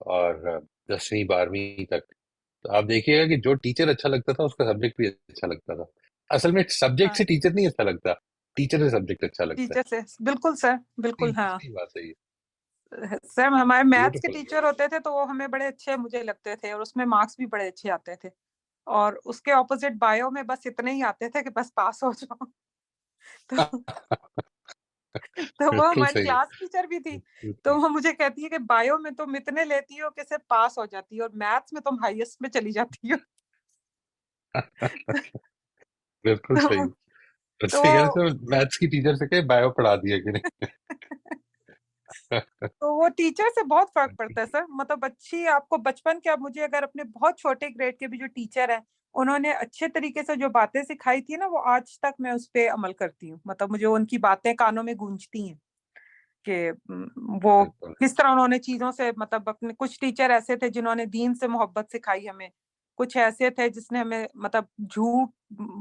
और 10वीं 12वीं तक, तो आप देखिएगा कि जो टीचर अच्छा लगता था उसका सब्जेक्ट भी अच्छा लगता था। असल में सब्जेक्ट
हाँ,
से टीचर नहीं अच्छा लगता, टीचर से सब्जेक्ट अच्छा लगता है।
टीचर से बिल्कुल सर, बिल्कुल
सीधी
हाँ।
सीधी बात है ये।
सर हमारे मैथ्स के
Beautiful.
टीचर होते थे तो वो हमें बड़े अच्छे मुझे लगते थे और उसमें मार्क्स भी बड़े अच्छे आते थे, और उसके ऑपोजिट बायो में बस इतने ही आते थे कि बस पास हो जाओ। तो वो
बिल्कुल
हमारी
सही।
क्लास टीचर भी थी, तो वो मुझे कहती है कि बायो में तुम इतने लेती हो कि सिर्फ पास हो जाती हो, और मैथ्स में तुम हाईएस्ट में चली जाती हो।
बिल्कुल सही।
तो,
उससे कह रहे थे मैथ्स की टीचर से कहे बायो पढ़ा दिया कि नहीं।
तो वो टीचर से बहुत फर्क पड़ता है सर, मतलब अच्छी आपको बचपन के, अब मुझे अगर अपने बहुत छोटे ग्रेड के भी जो टीचर हैं उन्होंने अच्छे तरीके से जो बातें सिखाई थी ना, वो आज तक मैं उस पे अमल करती हूँ, मतलब मुझे उनकी बातें कानों में गूंजती हैं कि वो
बिल्कुल।
किस तरह उन्होंने चीजों से, मतलब अपने कुछ टीचर ऐसे थे जिन्होंने दीन से मोहब्बत सिखाई हमें, कुछ ऐसे थे जिसने हमें मतलब झूठ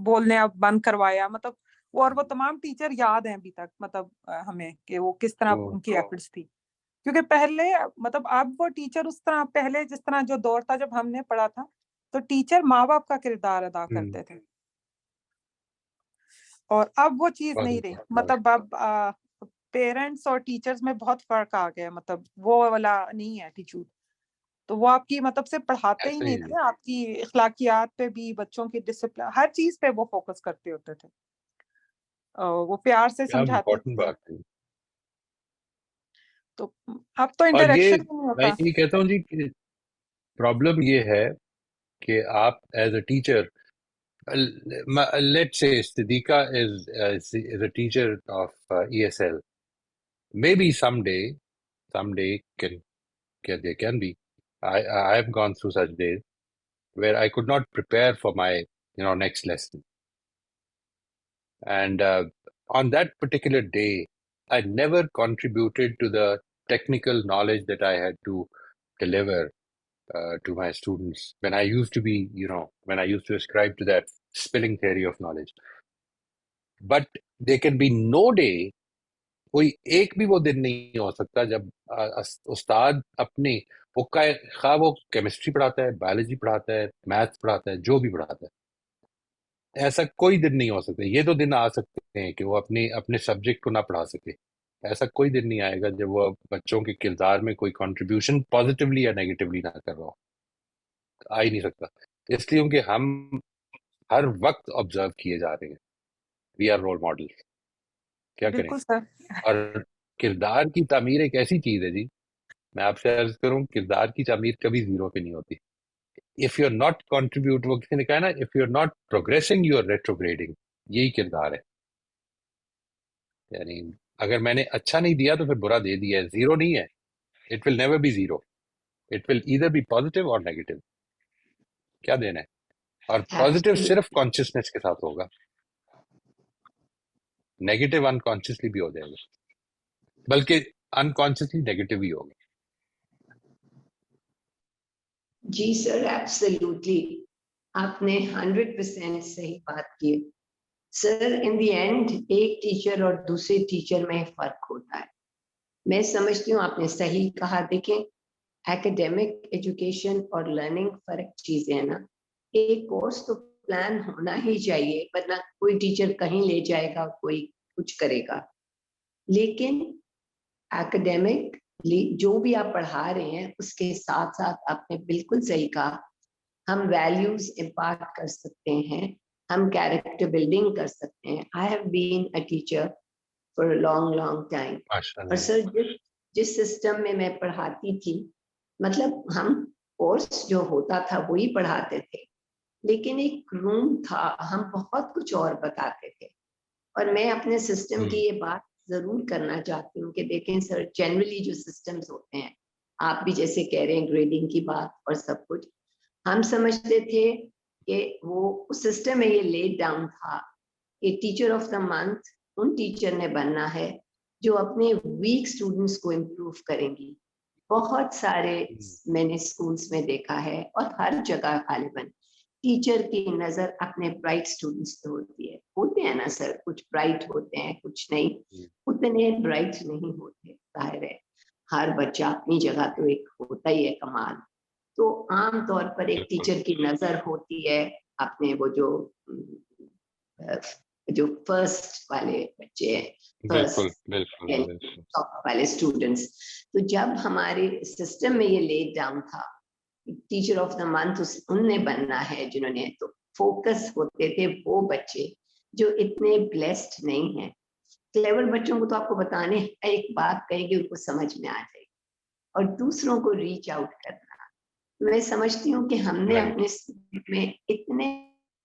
बोलने अब बंद करवाया, मतलब और वो तमाम टीचर याद हैं अभी तक, मतलब हमें कि वो किस तरह
तो
उनकी एफर्ट्स थी। क्योंकि पहले मतलब अब वो टीचर उस तरह, पहले जिस तरह जो दौर था जब हमने पढ़ा था, तो टीचर माँ बाप का किरदार अदा करते थे, और अब वो चीज नहीं रही, मतलब अब पेरेंट्स और टीचर्स में बहुत फर्क आ गया, मतलब वो वाला नहीं है एटीट्यूड। तो वो आपकी मतलब से पढ़ाते ही
ऐसे
नहीं
ही
थे, आपकी इखलाकियात पे भी, बच्चों की डिसिप्लिन, हर चीज पे वो फोकस करते होते थे, वो प्यार से
क्या
समझाते
इम्पोर्टेंट
थे।
बात है।
तो अब तो
और ये
इंटरेक्शन नहीं
मैं
होता।
ये कहता हूँ जी कि प्रॉब्लम ये है कि आप as a teacher, let's say Siddika is a teacher of ESL. Maybe someday there can be. I have gone through such days where I could not prepare for my next lesson, and on that particular day, I never contributed to the technical knowledge that I had to deliver to my students when I used to be, when I used to ascribe to that spilling theory of knowledge. But there can be no day, कोई एक भी वो दिन नहीं हो सकता जब उस्ताद अपनी वो खा वो केमिस्ट्री पढ़ाता है, बायोलॉजी पढ़ाता है, मैथ्स पढ़ाता है, जो भी पढ़ाता है, ऐसा कोई दिन नहीं हो सकता। ये तो दिन आ सकते हैं कि वो अपने अपने सब्जेक्ट को ना पढ़ा सके, ऐसा कोई दिन नहीं आएगा जब वो बच्चों के किरदार में कोई कंट्रीब्यूशन पॉजिटिवली या नेगेटिवली ना कर रहा हो। आ ही नहीं सकता, इसलिए क्योंकि हम हर वक्त ऑब्जर्व किए जा रहे हैं। वी आर रोल मॉडल, क्या करें।
बिल्कुल सर।
और किरदार की तामीर एक ऐसी चीज है जी, मैं आपसे अर्ज करूं, किरदार की तामीर कभी जीरो पे नहीं होती। If you are not contribute, वो किसी ने कहा ना, if you are not progressing you are retrograding. यही किरदार है, यानी अगर मैंने अच्छा नहीं दिया तो फिर बुरा दे दिया है, जीरो नहीं है। It will never be zero, it will either be positive और नेगेटिव। क्या देना है, और पॉजिटिव सिर्फ
Absolutely.
कॉन्शियसनेस के साथ होगा, नेगेटिव अनकॉन्शियसली भी हो जाएगा, बल्कि अनकॉन्शियसली नेगेटिव ही होगा।
जी सर, एब्सोल्युटली आपने 100% सही बात की। सर इन द एंड एक टीचर और दूसरे टीचर में फर्क होता है। मैं समझती हूँ आपने सही कहा। देखें, एकेडमिक एजुकेशन और लर्निंग फर्क चीजें है ना। एक कोर्स तो प्लान होना ही चाहिए, वरना कोई टीचर कहीं ले जाएगा, कोई कुछ करेगा। लेकिन एकेडमिक जो भी आप पढ़ा रहे हैं उसके साथ साथ आपने बिल्कुल सही कहा, हम वैल्यूज इम्पार्ट कर सकते हैं, हम कैरेक्टर बिल्डिंग कर सकते हैं। I have been a teacher for a long long time. और
माशाल्लाह।
सर जिस सिस्टम में मैं पढ़ाती थी, मतलब हम कोर्स जो होता था वही पढ़ाते थे, लेकिन एक रूम था, हम बहुत कुछ और बताते थे। और मैं अपने सिस्टम की ये बात जरूर करना चाहती हूँ कि देखें सर, जनरली जो सिस्टम्स होते हैं, आप भी जैसे कह रहे हैं ग्रेडिंग की बात और सब कुछ, हम समझते थे कि वो उस सिस्टम में ये लेड डाउन था कि टीचर ऑफ द मंथ उन टीचर ने बनना है जो अपने वीक स्टूडेंट्स को इम्प्रूव करेंगी। बहुत सारे मैंने स्कूल्स में देखा है और हर जगह गालिबन टीचर की नजर अपने ब्राइट स्टूडेंट्स पे होती है। होते हैं ना सर, कुछ ब्राइट होते हैं, कुछ नहीं, उतने ब्राइट नहीं होते। जाहिर है हर बच्चा अपनी जगह तो एक होता ही है कमाल। तो आम तौर पर एक टीचर की नजर होती है अपने वो जो जो फर्स्ट वाले बच्चे हैं,
बिल्कुल
फर्स्ट
बिल्कुल बिल्कुल
टॉप वाले स्टूडेंट्स, तो जब हमारे सिस्टम में ये लेट डाउन था, टीचर ऑफ द मंथ उनने बनना है जिन्होंने, तो फोकस होते थे वो बच्चे जो इतने ब्लेस्ड नहीं हैं। क्लेवर बच्चों को तो आपको बताने एक बात कहेंगे उनको समझ में आ जाएगी, और दूसरों को रीच आउट करना। मैं समझती हूँ कि हमने
राइट
अपने स्कूल में इतने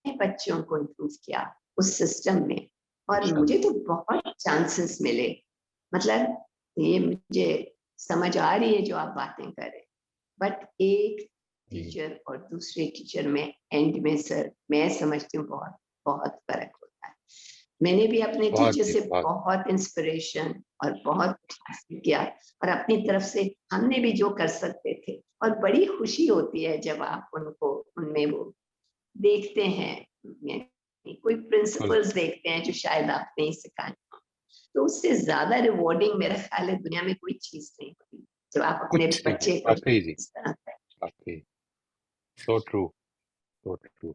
बच्चों को इम्प्रूव किया उस सिस्टम में, और मुझे तो बहुत चांसेस मिले। मतलब ये मुझे समझ आ रही है जो आप बातें कर रहे हैं, बट एक टीचर और दूसरे टीचर में एंड में सर मैं समझती हूँ बहुत बहुत फर्क होता है। मैंने भी अपने
बहुत
टीचर
ही
से
बहुत
बहुत इंस्पिरेशन और बहुत हासिल किया, और अपनी तरफ से हमने भी जो कर सकते थे, और बड़ी खुशी होती है जब आप उनको उनमें वो देखते हैं, यानी कोई
बिल्कुल
प्रिंसिपल्स देखते हैं जो शायद आप नहीं सिखाए, तो उससे ज्यादा रिवॉर्डिंग मेरा ख्याल है दुनिया में कोई चीज नहीं होती, जब आप अपने
कुछ नहीं है,
बच्चे को
वाकई जी,
इस तरह से।
वाकई सो ट्रू सो ट्रू।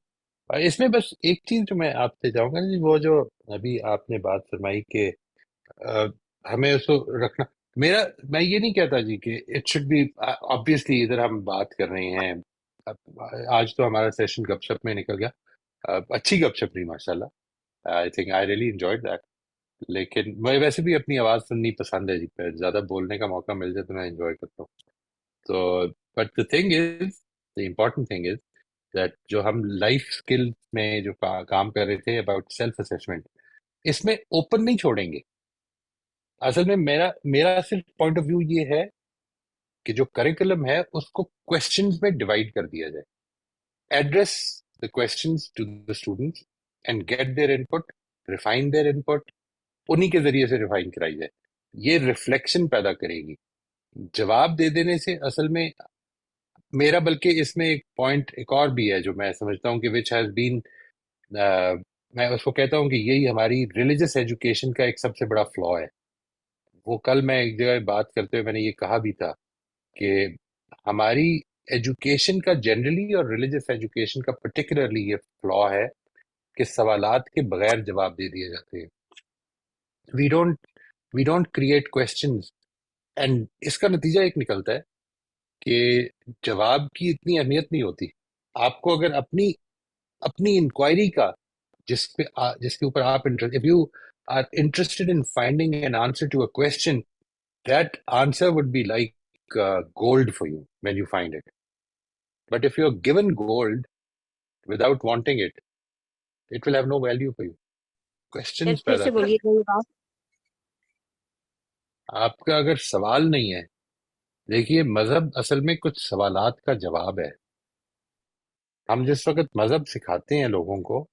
इसमें बस एक चीज जो मैं आपसे चाहूंगा जी, वो जो अभी आपने बात फरमाई कि अ, हमें उसको रखना, मेरा, मैं ये नहीं कहता जी कि इट शुड बी, ऑब्वियसली इधर हम बात कर रहे हैं। आज तो हमारा सेशन गपशप में निकल गया, अच्छी गपशप रही माशाल्लाह, I think I really enjoyed that. लेकिन मैं वैसे भी अपनी आवाज सुननी पसंद है जी, पर ज्यादा बोलने का मौका मिल जाए तो मैं एंजॉय करता हूँ। तो but the thing is, the important thing is that जो हम लाइफ स्किल में जो काम कर रहे थे अबाउट सेल्फ असेसमेंट, इसमें ओपन नहीं छोड़ेंगे। असल में मेरा मेरा सिर्फ पॉइंट ऑफ व्यू ये है कि जो करिकुलम है उसको क्वेश्चंस में डिवाइड कर दिया जाए, address the questions to the students and get their input, refine their input, उन्हीं के जरिए से रिफाइन कराई जाए। ये रिफ्लेक्शन पैदा करेगी। जवाब दे देने से असल में मेरा, बल्कि इसमें एक पॉइंट एक और भी है जो मैं समझता हूँ कि विच हैज बीन, मैं उसको कहता हूँ कि यही हमारी रिलीजियस एजुकेशन का एक सबसे बड़ा फ्लॉ है। वो कल मैं एक जगह बात करते हुए मैंने ये कहा भी था कि हमारी एजुकेशन का जनरली और रिलीजियस एजुकेशन का पर्टिकुलरली ये फ्लॉ है कि सवालात के बगैर जवाब दे दिए जाते हैं। We don't we don't create questions, and इसका नतीजा एक निकलता है कि जवाब की इतनी अहमियत नहीं होती। आपको अगर अपनी अपनी इंक्वायरी का, जिसके ऊपर आप interest, if you are interested in finding an answer to a question, that answer would be like gold for you when you find it. But if you're given gold without wanting it, it will have no value for you.
Sir
Questions
फिर
पैदा
से
करें।
बोलिए कोई बात।
आपका अगर सवाल नहीं है, देखिए मजहब असल में कुछ सवालात का जवाब है। हम जिस वक्त मजहब सिखाते हैं लोगों को,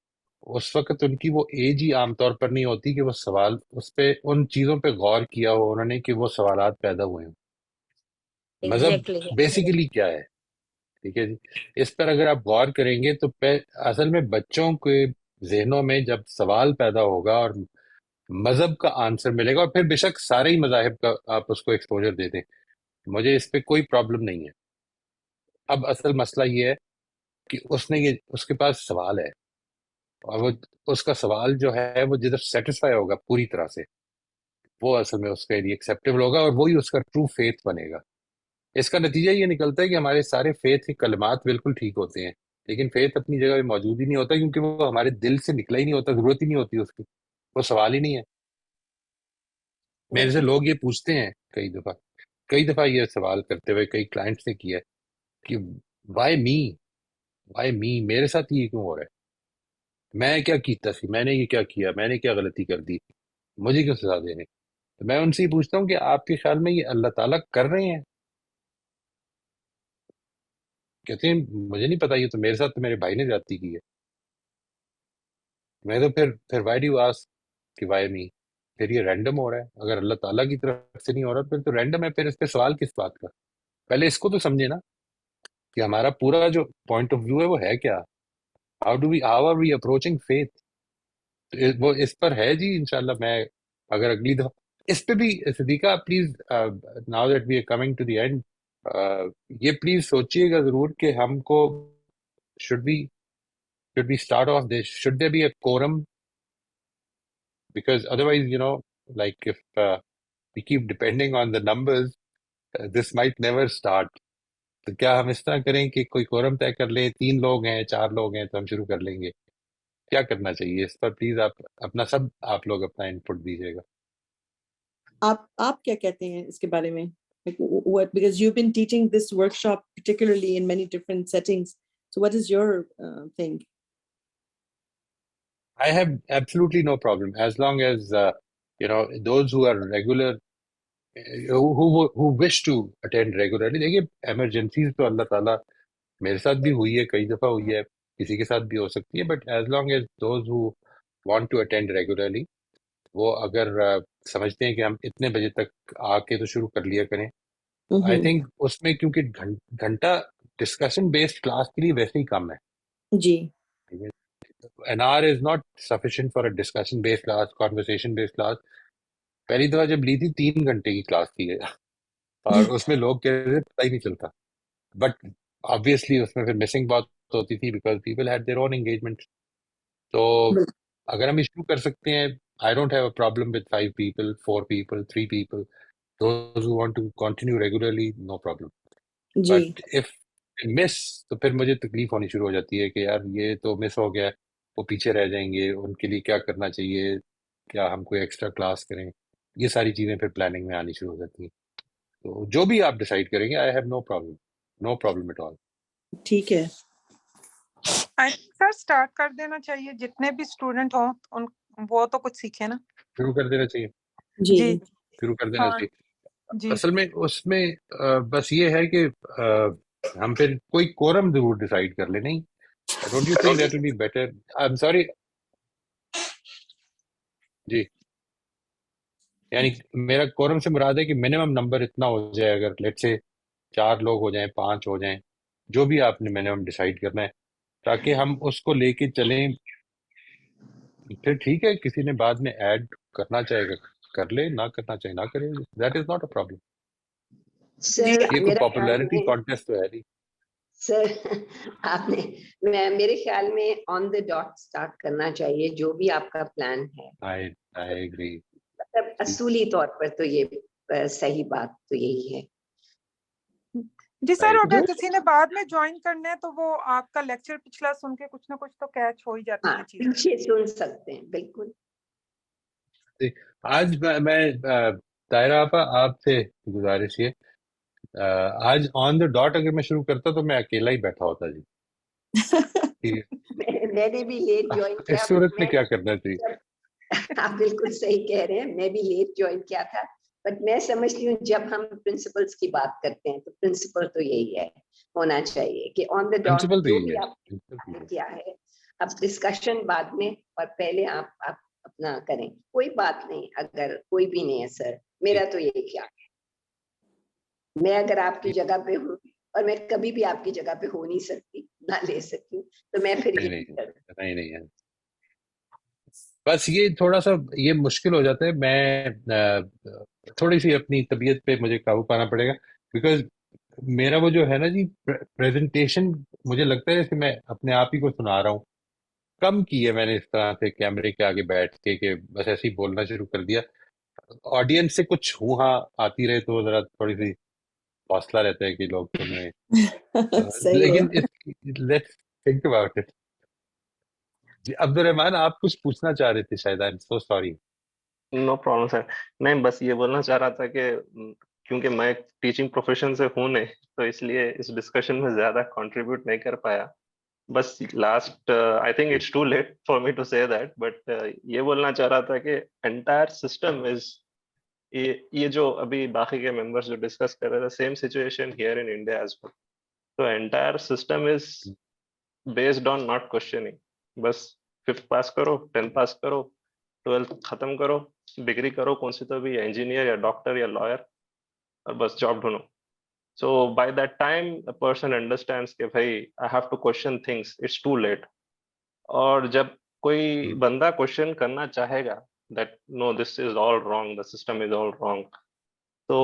उस वक्त उनकी वो एज ही आमतौर पर नहीं होती कि वो सवाल, उस पे, उन चीजों पे गौर किया हो उन्होंने कि वो सवालात पैदा हुए हैं। मजहब
एग्जैक्टली
बेसिकली क्या है, ठीक है जी, इस पर अगर आप गौर करेंगे तो असल में बच्चों के जहनों में जब सवाल पैदा होगा और मजहब का आंसर मिलेगा, और फिर बेशक सारे ही मजाहिब का आप उसको एक्सपोजर दे दें, मुझे इस पे कोई प्रॉब्लम नहीं है। अब असल मसला ये है कि उसके पास सवाल है, और वो, उसका सवाल जो है वो जिधर सेटिस्फाई होगा पूरी तरह से, वो असल में उसके लिए एक्सेप्टेबल होगा, और वही उसका ट्रू फेथ बनेगा। इसका नतीजा ये निकलता है कि हमारे सारे फेथ के कलमात बिल्कुल ठीक होते हैं, लेकिन फेथ अपनी जगह पे मौजूद ही नहीं होता, क्योंकि वो हमारे दिल से निकला ही नहीं होता, जरूरत ही नहीं होती उसकी, वो सवाल ही नहीं है। मेरे से लोग ये पूछते हैं कई दफा ये सवाल करते हुए कई क्लाइंट्स ने किया है कि वाई मी, वाई मी, मेरे साथ ये क्यों हो रहा है, मैं क्या कीता सी, मैंने ये क्या किया, मैंने क्या गलती कर दी, मुझे क्यों सजा दे रहे हैं? तो मैं उनसे ये पूछता हूँ कि आपके ख्याल में ये अल्लाह ताला कर रहे हैं? कहते हैं मुझे नहीं पता, ये तो मेरे साथ तो मेरे भाई ने जाती की है। मैं तो फिर व्हाई डू आस्क कि व्हाई मी? फिर ये रैंडम हो रहा है, अगर अल्लाह ताला की तरफ से नहीं हो रहा फिर तो रैंडम है, फिर इस पे सवाल किस बात का? पहले इसको तो समझे ना कि हमारा पूरा जो पॉइंट ऑफ व्यू है वो है क्या, how are we approaching faith. वो इस पर है जी, इंशाल्लाह मैं अगर अगली दफा इस पे भी, Siddika please, now that we are coming to the end, ये प्लीज सोचिएगा जरूर कि हमको, should be should be start of this, should there be a quorum because otherwise, like if we keep depending on the numbers, this might never start. तो क्या हम इस तरह करें कि कोई कोरम तय कर लें, 3 लोग हैं, 4 लोग हैं, तो हम शुरू कर लेंगे? क्या करना चाहिए इस पर? प्लीज आप लोग अपना इनपुट दीजिएगा।
आप क्या कहते हैं इसके बारे में? Like what, because you've been teaching this workshop particularly in many different settings, so what is your thing?
I have absolutely no problem as long as those who are regular, who wish to attend regularly. देखिए, emergencies तो अल्लाह ताला, मेरे साथ भी हुई है, कई दफा हुई है, किसी के साथ भी हो सकती है, but as long as those who want to attend regularly, वो अगर समझते हैं कि हम इतने बजे तक आके तो शुरू कर लिया करें, आई थिंक उसमें, क्योंकि घंटा डिस्कशन बेस्ड क्लास के लिए वैसे ही कम है
जी।
an hour is not sufficient for a discussion based class, conversation based class. पहली दफा जब ली थी 3 घंटे की क्लास थी और उसमें लोग कह रहे थे पता ही नहीं चलता, बट ऑब्वियसली उसमें फिर मिसिंग बहुत होती थी because people had their own engagement. तो अगर हम शुरू कर सकते हैं, I don't have a problem with 5 people, 4 people, 3 people, those who want to continue regularly, no problem.
जी।
बट इफ मिस, तो फिर मुझे तकलीफ होनी शुरू हो जाती है कि यार ये तो मिस हो गया, वो पीछे रह जाएंगे, उनके लिए क्या करना चाहिए, क्या हम कोई एक्स्ट्रा क्लास करें, ये सारी चीजें फिर प्लानिंग में आनी शुरू हो जाती है। तो जो भी आप डिसाइड करेंगे, I have no problem at all.
ठीक है।
सर स्टार्ट कर देना चाहिए, जितने भी स्टूडेंट हो उन वो तो कुछ सीखे ना।
शुरू कर देना चाहिए
जी।
शुरू कर देना
हाँ,
चाहिए।
जी।
असल में उसमें बस ये है कि हम फिर कोई कोरम जरूर डिसाइड कर ले। नहीं, don't you think that will be better? I am sorry जी, यानी मेरा कोरम से मुराद है कि मिनिमम नंबर इतना हो जाए, अगर लेट्स से 4 लोग हो जाएं, 5 हो जाएं, जो भी आपने मिनिमम डिसाइड करना है, ताकि हम उसको लेके चलें। फिर ठीक है, किसी ने बाद में ऐड करना चाहेगा कर ले, ना करना चाहे ना करे, that is not a problem.
Sir
ये कोई
मेरा ख्याल
पॉपुलैरिटी
में
कॉन्टेस्ट तो है नहीं।
सर आपने मेरे ख्याल में ऑन द डॉट स्टार्ट करना चाहिए, जो भी आपका प्लान है।
I agree.
मतलब असूली तौर पर तो ये सही बात तो यही है।
जी सर,
Right.
अगर किसी ने बाद में ज्वाइन करना है तो वो आपका लेक्चर पिछला सुन के कुछ ना कुछ तो कैच हो ही जाती
हाँ,
है चीजें।
पीछे सुन सकते हैं, बिल्कुल।
आज मैं तायरा आपा, आपसे गुजारिश ये, आज ऑन द डॉट अगर मैं शुरू करता तो मैं अकेला ही बैठा होता जी।
मैंने भी लेट ज्वाइन किया।
इस सूरत में क्या करना चाहिए?
आप बिल्कुल सही कह रहे हैं, मैं भी लेट ज्वाइन किया था, बट मैं समझती हूँ जब हम प्रिंसिपल्स की बात करते हैं तो प्रिंसिपल तो यही है, होना चाहिए कि ऑन द डॉट
प्रिंसिपल तो
जो
यही
भी
है,
आपने किया है, अब डिस्कशन बाद में, और पहले आप अपना करें। कोई बात नहीं, अगर कोई भी नहीं है सर, मेरा तो यही ख्याल है। मैं अगर आपकी जगह पे हूँ, और मैं कभी भी आपकी जगह पे हो नहीं सकती, ना ले सकती, तो मैं फिर ये
नहीं है। बस ये थोड़ा सा ये मुश्किल हो जाता है। मैं थोड़ी सी अपनी तबीयत पे मुझे काबू पाना पड़ेगा, बिकॉज मेरा वो जो है ना जी, प्रेजेंटेशन, मुझे लगता है जैसे मैं अपने आप ही को सुना रहा हूँ। कम की है मैंने इस तरह से कैमरे के आगे बैठ के बस ऐसे ही बोलना शुरू कर दिया। ऑडियंस से कुछ हुआ आती रहे तो जरा थोड़ी सी हौसला रहता है कि लोग सुन रहे हैं।
सही है।
लेकिन let's think about it. Abdul Rahman, आप कुछ पूछना चाह रहे थे शायद। I am so sorry.
No problem sir. मैं बस ये बोलना चाह रहा था कि क्योंकि मैं टीचिंग प्रोफेशन से हूँ नहीं, तो इसलिए इस डिस्कशन में ज्यादा कंट्रीब्यूट नहीं कर पाया। बस last I think it's too late for me to say that, but ये बोलना चाह रहा था कि एंटायर सिस्टम इज, ये जो अभी बाकी के मेंबर्स जो डिस्कस कर रहे थे, same situation here in India as well. तो entire system is based on not questioning. बस 5th पास करो, 10th पास करो, 12th खत्म करो, डिग्री करो, कौन सी तो भी, इंजीनियर या डॉक्टर या लॉयर, और बस जॉब ढूंढो। So by that time a person understands कि भाई I have to question things, it's too late. और जब कोई बंदा क्वेश्चन करना चाहेगा that no, this is all wrong, the system is all wrong, so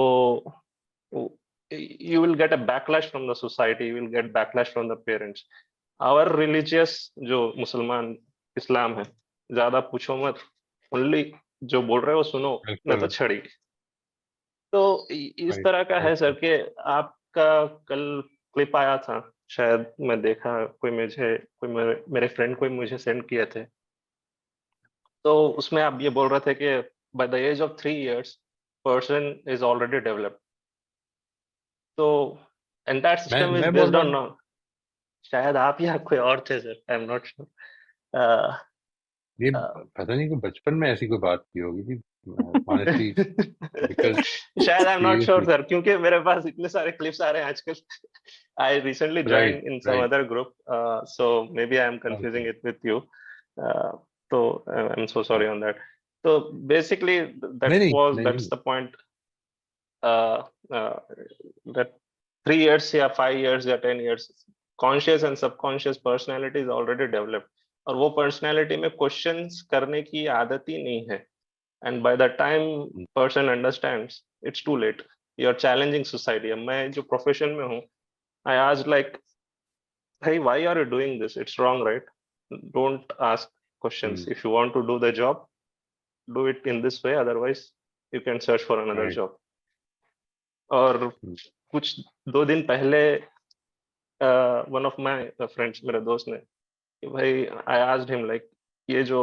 you will get a backlash from the society, you will get backlash from the parents. Our religious जो मुसलमान इस्लाम है, ज्यादा पूछो मत, ओनली जो बोल रहे हो सुनो, मैं तो
बिल्कुल
छड़ी। तो इस
राइट
तरह का है सर
राइट
कि आपका कल क्लिप आया था, शायद मैं देखा, कोई मेरे फ्रेंड कोई मुझे सेंड किए थे। तो उसमें आप ये बोल रहे थे कि by the age of 3 years person is already developed. तो एंटायर सिस्टम इज
मैं बोल
बेस्ड
रहा
ऑन,
हूँ
शायद आप या कोई और थे sir, I am not sure.
ये पता नहीं कि बचपन में ऐसी कोई बात की होगी कि ऑनेस्टली बिकॉज
शायद I am not sure
seriously
sir, क्योंकि मेरे पास इतने सारे क्लिप्स आ रहे हैं आजकल। I recently join
right
in some
right
other group, so may be I am
okay
confusing it with you. तो I am so sorry on that. तो basically
नहीं नहीं नहीं
दैट्स
नहीं
द पॉइंट, that 3 years या 5 years या 10 years, conscious and subconscious personality is already developed, और वो पर्सनैलिटी में क्वेश्चंस करने की आदत ही नहीं है। And by the time person understands, it's too late, you are challenging society. मैं जो प्रोफेशन में हूँ, आई आज like, hey, why are you doing this? It's wrong, right? Don't ask questions. If you want to do the job, do it in this way, otherwise you can search for another
right
job. और कुछ 2 दिन पहले one of my friends, मेरे दोस्त ने, कि भाई, I asked him like, ये जो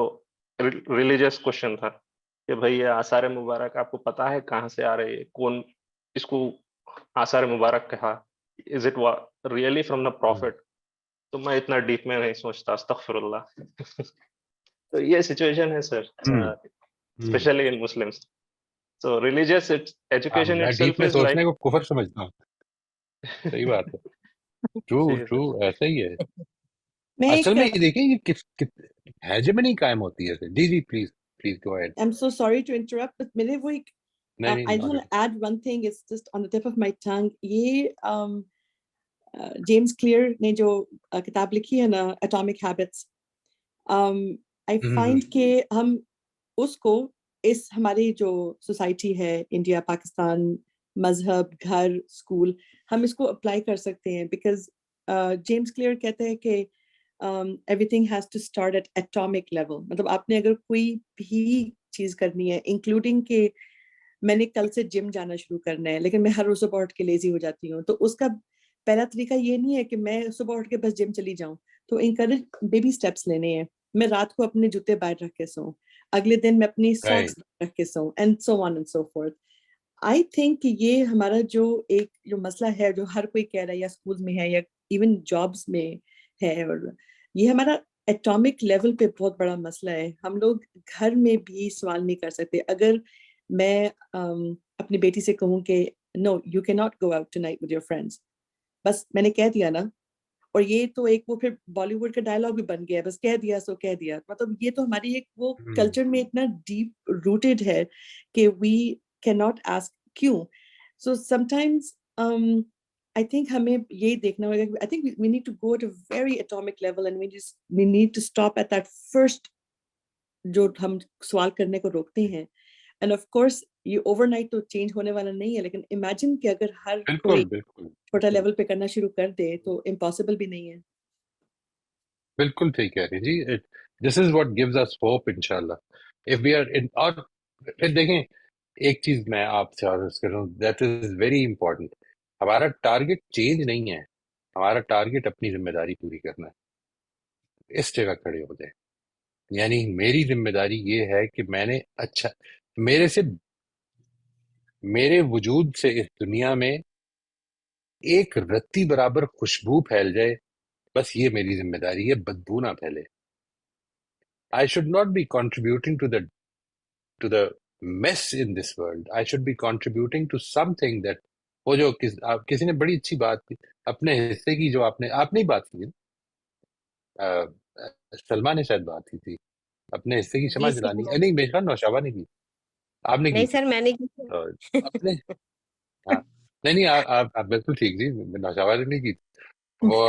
रिलीजियस क्वेश्चन था कि भाई ये आसार मुबारक आपको पता है कहाँ से आ रही है, कौन इसको आसार मुबारक कहा, is it really from the profit? तो मैं इतना डीप में नहीं सोचता, अस्तगफिरुल्लाह। तो ये सिचुएशन है sir, specially in Muslims. So religious education
मैं डीप
इटसेल्फ
में
इज
सोचने
लाइक,
को कुफर समझता हूँ। सही बात है। ट्रू
जी
ट्रू
सर।
ऐसा ही है।
मैं
असल
एक
में ये देखिए ये हेजेमनी कायम होती है। जी जी please please go ahead.
I'm so sorry to interrupt, but मेरे वो एक
नहीं नहीं
I just
not
want
at
to add one thing. It's just on the tip of my tongue. ये जेम्स क्लियर ने जो किताब लिखी है ना, Atomic Habits, I
all.
find कि हम उसको इस हमारी जो सोसाइटी है, इंडिया, पाकिस्तान, मजहब, घर, स्कूल, हम इसको अप्लाई कर सकते हैं। बिकॉज जेम्स क्लियर कहते हैं कि everything has to start at atomic level. मतलब आपने अगर कोई भी चीज करनी है, इंक्लूडिंग के मैंने कल से जिम जाना शुरू करना है, लेकिन मैं हर रोज सुबह उठ के लेजी हो जाती हूँ, तो उसका पहला तरीका ये नहीं है कि मैं सुबह उठ के बस जिम चली जाऊं। तो इंकरेज बेबी स्टेप्स लेने हैं। मैं रात को अपने जूते बाहर रख के सोऊं, अगले दिन मैं अपनी
Right.
सॉक्स रख के सोऊं, and so on and so forth. I think ये हमारा जो मसला है, जो हर कोई कह रहा है, या स्कूल में है या इवन जॉब्स में है, और ये हमारा एटॉमिक लेवल पे बहुत बड़ा मसला है। हम लोग घर में भी सवाल नहीं कर सकते। अगर मैं अपनी बेटी से कहूँ कि no you can not go out tonight with your friends, बस मैंने कह दिया ना, और ये तो एक वो फिर बॉलीवुड का डायलॉग भी बन गया, बस कह दिया सो कह दिया। मतलब ये तो हमारी एक वो कल्चर में इतना डीप रूटेड है कि वी कैन नॉट आस्क क्यों। सो समटाइम्स आई थिंक हमें ये देखना होगा कि I think we need to go at a very atomic level, and we need to stop at that first जो हम सवाल करने को रोकते हैं। एंड ऑफ कोर्स ये ओवरनाइट तो चेंज होने वाला नहीं है, लेकिन इमेजिन कि अगर हर कोई
बिल्कुल बिल्कुल
छोटा
बिल्कुल
लेवल पे करना शुरू कर दे तो इम्पॉसिबल भी नहीं है।
बिल्कुल सही कह रही हैं जी। This is what gives us hope इंशाल्लाह इफ वी आर इन। और फिर देखें, एक चीज मैं आपसे अर्ज कर रहा हूँ, दैट इज वेरी इंपॉर्टेंट। हमारा टारगेट चेंज नहीं है, हमारा टारगेट अपनी जिम्मेदारी पूरी करना है। इस जगह खड़े हो जाए। यानी मेरी जिम्मेदारी ये है कि मैंने अच्छा, मेरे से, मेरे वजूद से इस दुनिया में एक रत्ती बराबर खुशबू फैल जाए, बस ये मेरी जिम्मेदारी है, बदबू ना फैले। I should not be contributing to the mess in this world. I should be contributing to something that, वो जो किसी ने बड़ी अच्छी बात की, अपने हिस्से की, जो आपने आपने ही बात की ना, सलमा ने शायद बात की थी, अपने हिस्से की क्षमा
जी सर,
दिलानी। नहीं, मेरे ख्याल नौशाबा ने की, आपने की
नहीं
थी।
सर, मैंने की
तो
सर।
अपने, हाँ, नहीं नहीं, आप बिल्कुल ठीक जी, नौशाबा ने नहीं की। वो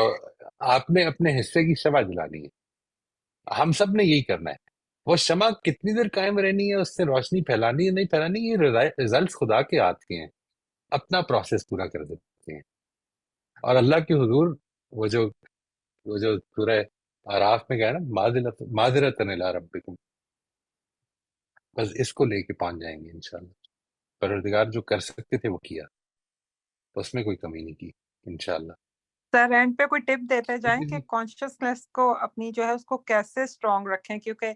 आपने अपने हिस्से की क्षमा दिलानी है, हम सब ने यही करना है। वो क्षमा कितनी देर कायम रहनी है, उससे रोशनी फैलानी है नहीं फैलानी, ये रिजल्ट खुदा के हाथ के हैं। अपना प्रोसेस पूरा कर देते हैं, और अल्लाह के हुजूर, वो जो वो जो सूरह आराफ में गया ना, माजरतन इला रब्बिकुम, बस इसको लेके पहुंच जाएंगे इंशाल्लाह। परवरदिगार जो कर सकते थे वो किया, उसमें कोई कमी नहीं की इंशाल्लाह।
सर एंड पे कोई टिप देते जाएं
जी
कि
जी।
कॉन्शियसनेस को अपनी जो है उसको कैसे स्ट्रांग रखें, क्योंकि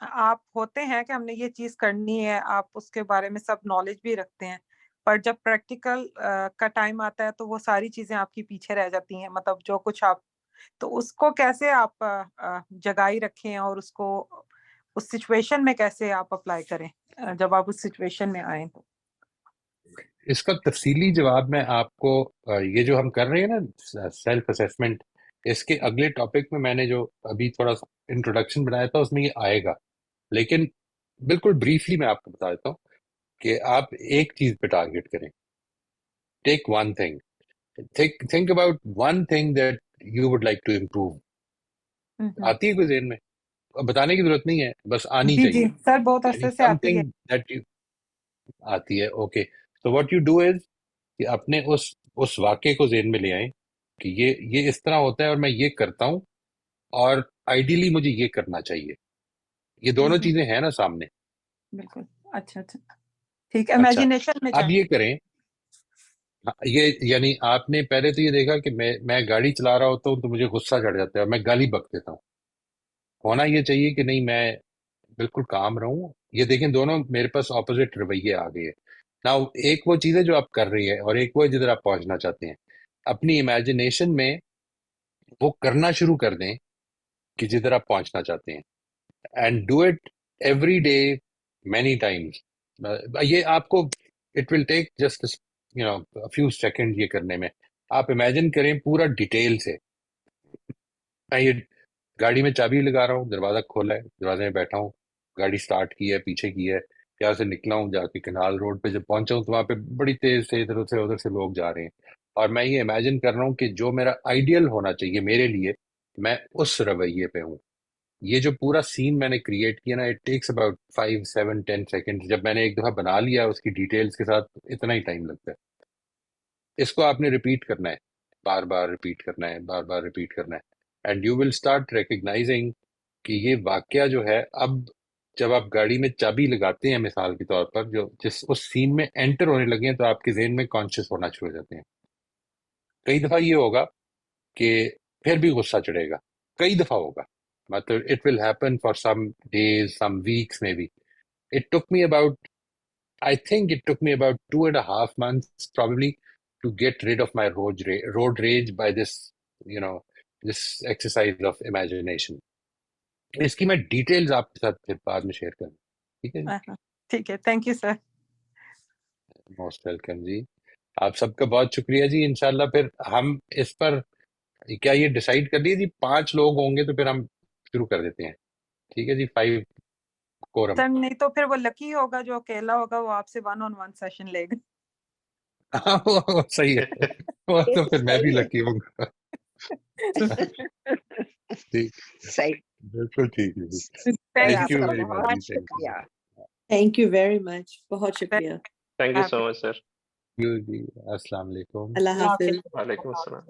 आप होते हैं कि हमने ये चीज करनी है, आप उसके बारे में सब नॉलेज भी रखते हैं, पर जब प्रैक्टिकल का टाइम आता है तो वो सारी चीजें आपकी पीछे रह जाती हैं, मतलब जो कुछ आप, तो उसको कैसे आप जगाई रखें और उसको उस सिचुएशन में कैसे आप अप्लाई करें जब आप उस सिचुएशन में आए तो।
इसका तफसीली जवाब मैं आपको ये जो हम कर रहे हैं ना सेल्फ असेसमेंट, इसके अगले टॉपिक में मैंने जो अभी थोड़ा इंट्रोडक्शन बनाया था उसमें ये आएगा, लेकिन बिल्कुल ब्रीफली मैं आपको बता देता हूँ कि आप एक चीज पे टारगेट करें। Take one thing, think about one thing that you would like to improve. आती है कोई ज़हन में? अब बताने की जरूरत नहीं है, बस आनी
जी
चाहिए।
सर बहुत
यानी
अच्छे से आती है।
समथिंग दैट यू आती है। Okay, so what you do is कि अपने उस वाक्य को ज़हन में ले आए कि ये इस तरह होता है और मैं ये करता हूँ, और आइडियली मुझे ये करना चाहिए। ये दोनों चीजें हैं ना सामने।
बिल्कुल, अच्छा अच्छा ठीक,
अच्छा,
इमेजिनेशन में
अब
जाएं।
ये करें। ये यानी आपने पहले तो ये देखा कि मैं गाड़ी चला रहा होता हूँ तो मुझे गुस्सा चढ़ जाता है और मैं गाली बक देता हूँ। होना ये चाहिए कि नहीं, मैं बिल्कुल काम रहूं। ये देखें, दोनों मेरे पास ऑपोजिट रवैये आ गए हैं ना। एक वो चीज है जो आप कर रही है और एक वो है जिधर आप पहुंचना चाहते हैं। अपनी इमेजिनेशन में वो करना शुरू कर दें कि जिधर आप पहुंचना चाहते हैं, and do it every day, many times. ये आपको, it will take just few second ये करने में। आप इमेजिन करें पूरा डिटेल से। मैं ये गाड़ी में चाबी लगा रहा हूँ, दरवाजा खोला है, दरवाजे में बैठा हूँ, गाड़ी स्टार्ट की है, पीछे की है, यहाँ से निकला हूँ, जाके कनाल रोड पे जब पहुंचा हूँ तो वहां पे बड़ी तेज से इधर से उधर से लोग जा रहे हैं, और मैं ये इमेजिन कर रहा हूँ कि जो मेरा आइडियल होना चाहिए मेरे लिए, मैं उस रवैये पे हूँ। ये जो पूरा सीन मैंने क्रिएट किया ना, इट टेक्स अबाउट 5, 7, 10 सेकेंड। जब मैंने एक दफा बना लिया उसकी डिटेल्स के साथ, इतना ही टाइम लगता है। इसको आपने रिपीट करना है, बार बार रिपीट करना है, बार बार रिपीट करना है, and you will start recognising कि ये वाकया जो है, अब जब आप गाड़ी में चाबी लगाते हैं मिसाल के तौर पर, जो जिस उस सीन में एंटर होने लगे हैं, तो आपके जहन में कॉन्शियस होना शुरू हो जाते हैं। कई दफा ये होगा कि फिर भी गुस्सा चढ़ेगा, कई दफा होगा, मतलब it will happen for some days, some weeks में भी। इट टुक मी अबाउट, I think it took me about 2.5 months probably to get rid of my road rage by this exercise of imagination. इसकी मैं डिटेल्स आपके साथ फिर बाद में शेयर करूँ, ठीक है जी?
ठीक है, thank you sir.
Most welcome जी। आप सबका बहुत शुक्रिया जी। इंशाल्लाह फिर हम इस पर क्या ये डिसाइड कर लिए जी, 5 लोग होंगे तो फिर हम शुरू कर देते हैं, ठीक है जी? 5 कोरम।
सर नहीं तो फिर वो लकी होगा जो अकेला होगा, वो आपसे 1-on-1 सेशन लेगा।
हाँ, वो सही है, वो
ये
तो
तो
फिर मैं भी
सही है।
लकी हूँगा। ठीक,
सही।
बिल्कुल ठीक है जी।
सर,
थैंक यू
आपका
वेरी मच
बहुत
जी, थैंक यू
शुक्रिया।
Thank you very much. बहुत शुक्रिया।
Thank you so much sir.
जी। अस्सलाम वालेकुम।
अल्लाह हाफिज।
वालेकुम अस्सलाम।